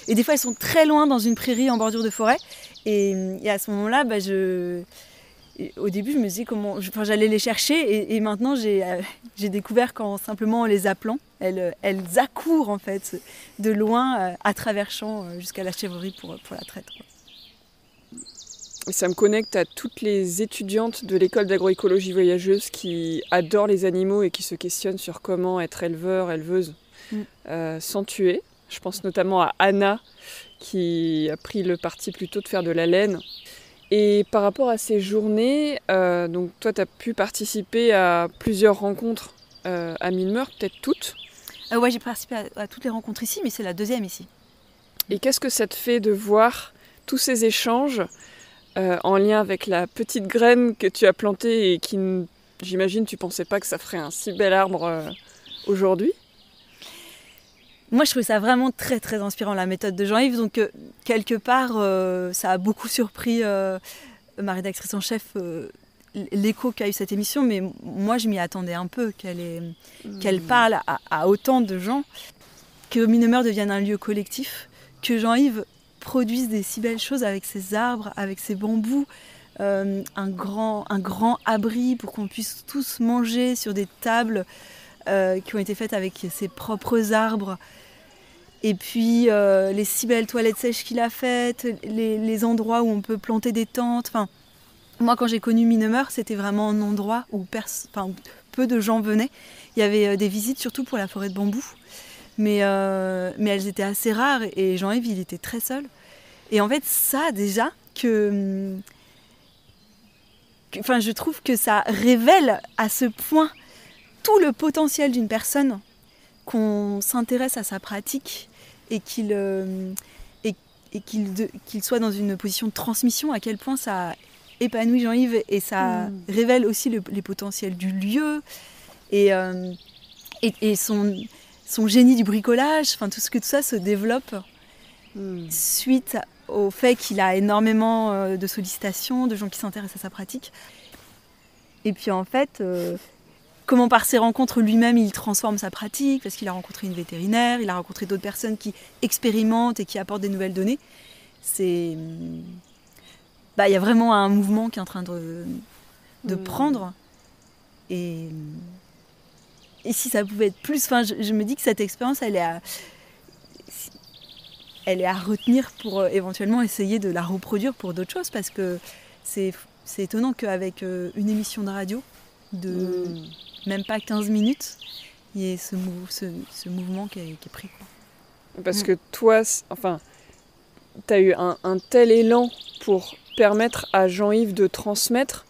Et des fois, elles sont très loin dans une prairie en bordure de forêt. Et à ce moment-là, au début, je me disais j'allais les chercher. Et maintenant, j'ai découvert qu'en simplement les appelant, elles accourent en fait de loin à travers champs jusqu'à la chèvrerie pour la traite, quoi. Et ça me connecte à toutes les étudiantes de l'école d'agroécologie voyageuse qui adorent les animaux et qui se questionnent sur comment être éleveur, éleveuse sans tuer. Je pense notamment à Anna, qui a pris le parti plutôt de faire de la laine. Et par rapport à ces journées, donc toi tu as pu participer à plusieurs rencontres à Milmeur, peut-être toutes. Ouais, j'ai participé à toutes les rencontres ici, mais c'est la deuxième ici. Et qu'est-ce que ça te fait de voir tous ces échanges en lien avec la petite graine que tu as plantée et qui, j'imagine, tu pensais pas que ça ferait un si bel arbre aujourd'hui? Moi, je trouvais ça vraiment très, très inspirant, la méthode de Jean-Yves. Donc, quelque part, ça a beaucoup surpris ma rédactrice en chef, l'écho qu'a eu cette émission. Mais moi, je m'y attendais un peu, qu'elle parle à autant de gens, que Mineumeur devienne un lieu collectif, que Jean-Yves produise des si belles choses avec ses arbres, avec ses bambous, un grand abri pour qu'on puisse tous manger sur des tables qui ont été faites avec ses propres arbres. Et puis les si belles toilettes sèches qu'il a faites, les endroits où on peut planter des tentes. Enfin, moi, quand j'ai connu Mineumeur, c'était vraiment un endroit où peu de gens venaient. Il y avait des visites, surtout pour la forêt de bambou. Mais elles étaient assez rares et Jean-Yves, il était très seul. Et en fait, ça, déjà, je trouve que ça révèle à ce point tout le potentiel d'une personne, qu'on s'intéresse à sa pratique et qu'il soit dans une position de transmission, à quel point ça épanouit Jean-Yves et ça révèle aussi les potentiels du lieu et son génie du bricolage, enfin tout ça se développe suite au fait qu'il a énormément de sollicitations, de gens qui s'intéressent à sa pratique. Et puis en fait, comment par ses rencontres lui-même il transforme sa pratique, parce qu'il a rencontré une vétérinaire, il a rencontré d'autres personnes qui expérimentent et qui apportent des nouvelles données. Il y a vraiment un mouvement qui est en train de prendre. Et si ça pouvait être plus, je me dis que cette expérience, elle est à retenir pour éventuellement essayer de la reproduire pour d'autres choses, parce que c'est étonnant qu'avec une émission de radio de même pas 15 minutes, il y ait ce mouvement qui est pris. Parce que toi, tu as eu un tel élan pour permettre à Jean-Yves de transmettre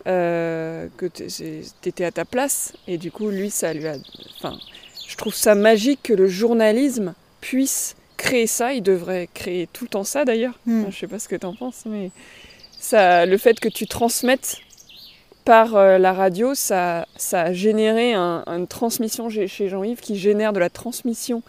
que tu étais à ta place, et du coup, lui, ça lui a... je trouve ça magique que le journalisme puisse créer ça. Il devrait créer tout le temps ça, d'ailleurs. Je sais pas ce que tu en penses, mais le fait que tu transmettes par la radio, ça a généré une transmission chez Jean-Yves qui génère de la transmission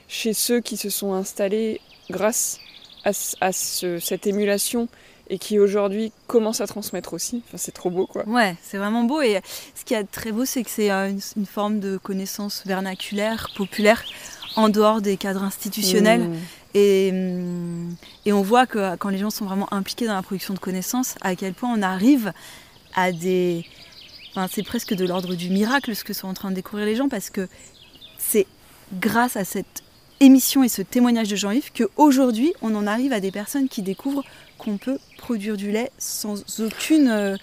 chez ceux qui se sont installés grâce à cette émulation et qui aujourd'hui commencent à transmettre aussi. C'est trop beau, quoi. Ouais, c'est vraiment beau. Et ce qui est très beau, c'est que c'est une forme de connaissance vernaculaire, populaire, en dehors des cadres institutionnels. Et on voit que quand les gens sont vraiment impliqués dans la production de connaissances, à quel point on arrive à des... c'est presque de l'ordre du miracle ce que sont en train de découvrir les gens, parce que c'est grâce à cette émission et ce témoignage de Jean-Yves qu'aujourd'hui on en arrive à des personnes qui découvrent qu'on peut produire du lait sans aucune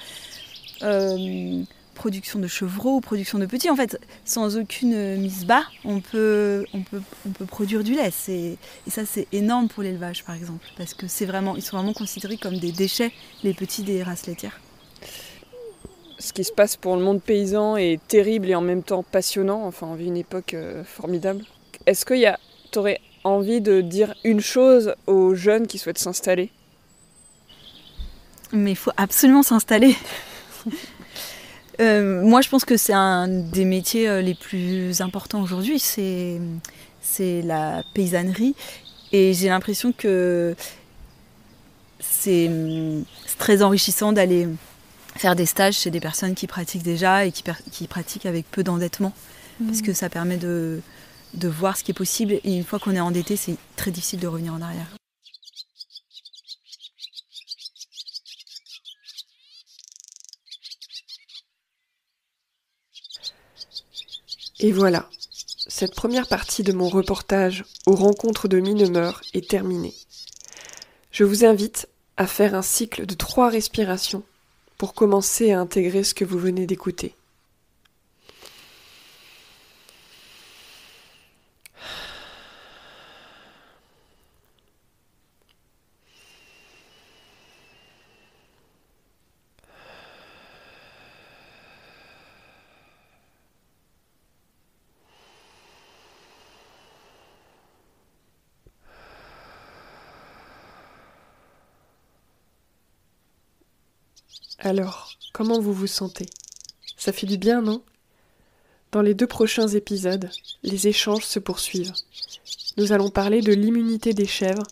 production de chevreaux ou production de petits. En fait, sans aucune mise bas, on peut produire du lait. Et ça, c'est énorme pour l'élevage, par exemple, parce que ils sont vraiment considérés comme des déchets, les petits des races laitières. Ce qui se passe pour le monde paysan est terrible et en même temps passionnant. On vit une époque formidable. Est-ce que tu aurais envie de dire une chose aux jeunes qui souhaitent s'installer ? Mais il faut absolument s'installer. Moi, je pense que c'est un des métiers les plus importants aujourd'hui. C'est la paysannerie. Et j'ai l'impression que c'est très enrichissant d'aller faire des stages chez des personnes qui pratiquent déjà et qui pratiquent avec peu d'endettement. Parce que ça permet de voir ce qui est possible. Et une fois qu'on est endetté, c'est très difficile de revenir en arrière. Et voilà, cette première partie de mon reportage aux rencontres de Mineumeur est terminée. Je vous invite à faire un cycle de 3 respirations pour commencer à intégrer ce que vous venez d'écouter. Alors, comment vous vous sentez ? Ça fait du bien, non ? Dans les 2 prochains épisodes, les échanges se poursuivent. Nous allons parler de l'immunité des chèvres,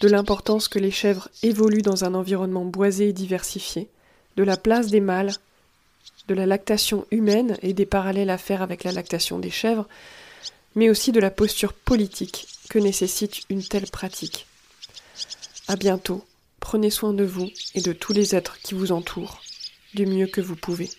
de l'importance que les chèvres évoluent dans un environnement boisé et diversifié, de la place des mâles, de la lactation humaine et des parallèles à faire avec la lactation des chèvres, mais aussi de la posture politique que nécessite une telle pratique. À bientôt, prenez soin de vous et de tous les êtres qui vous entourent, du mieux que vous pouvez.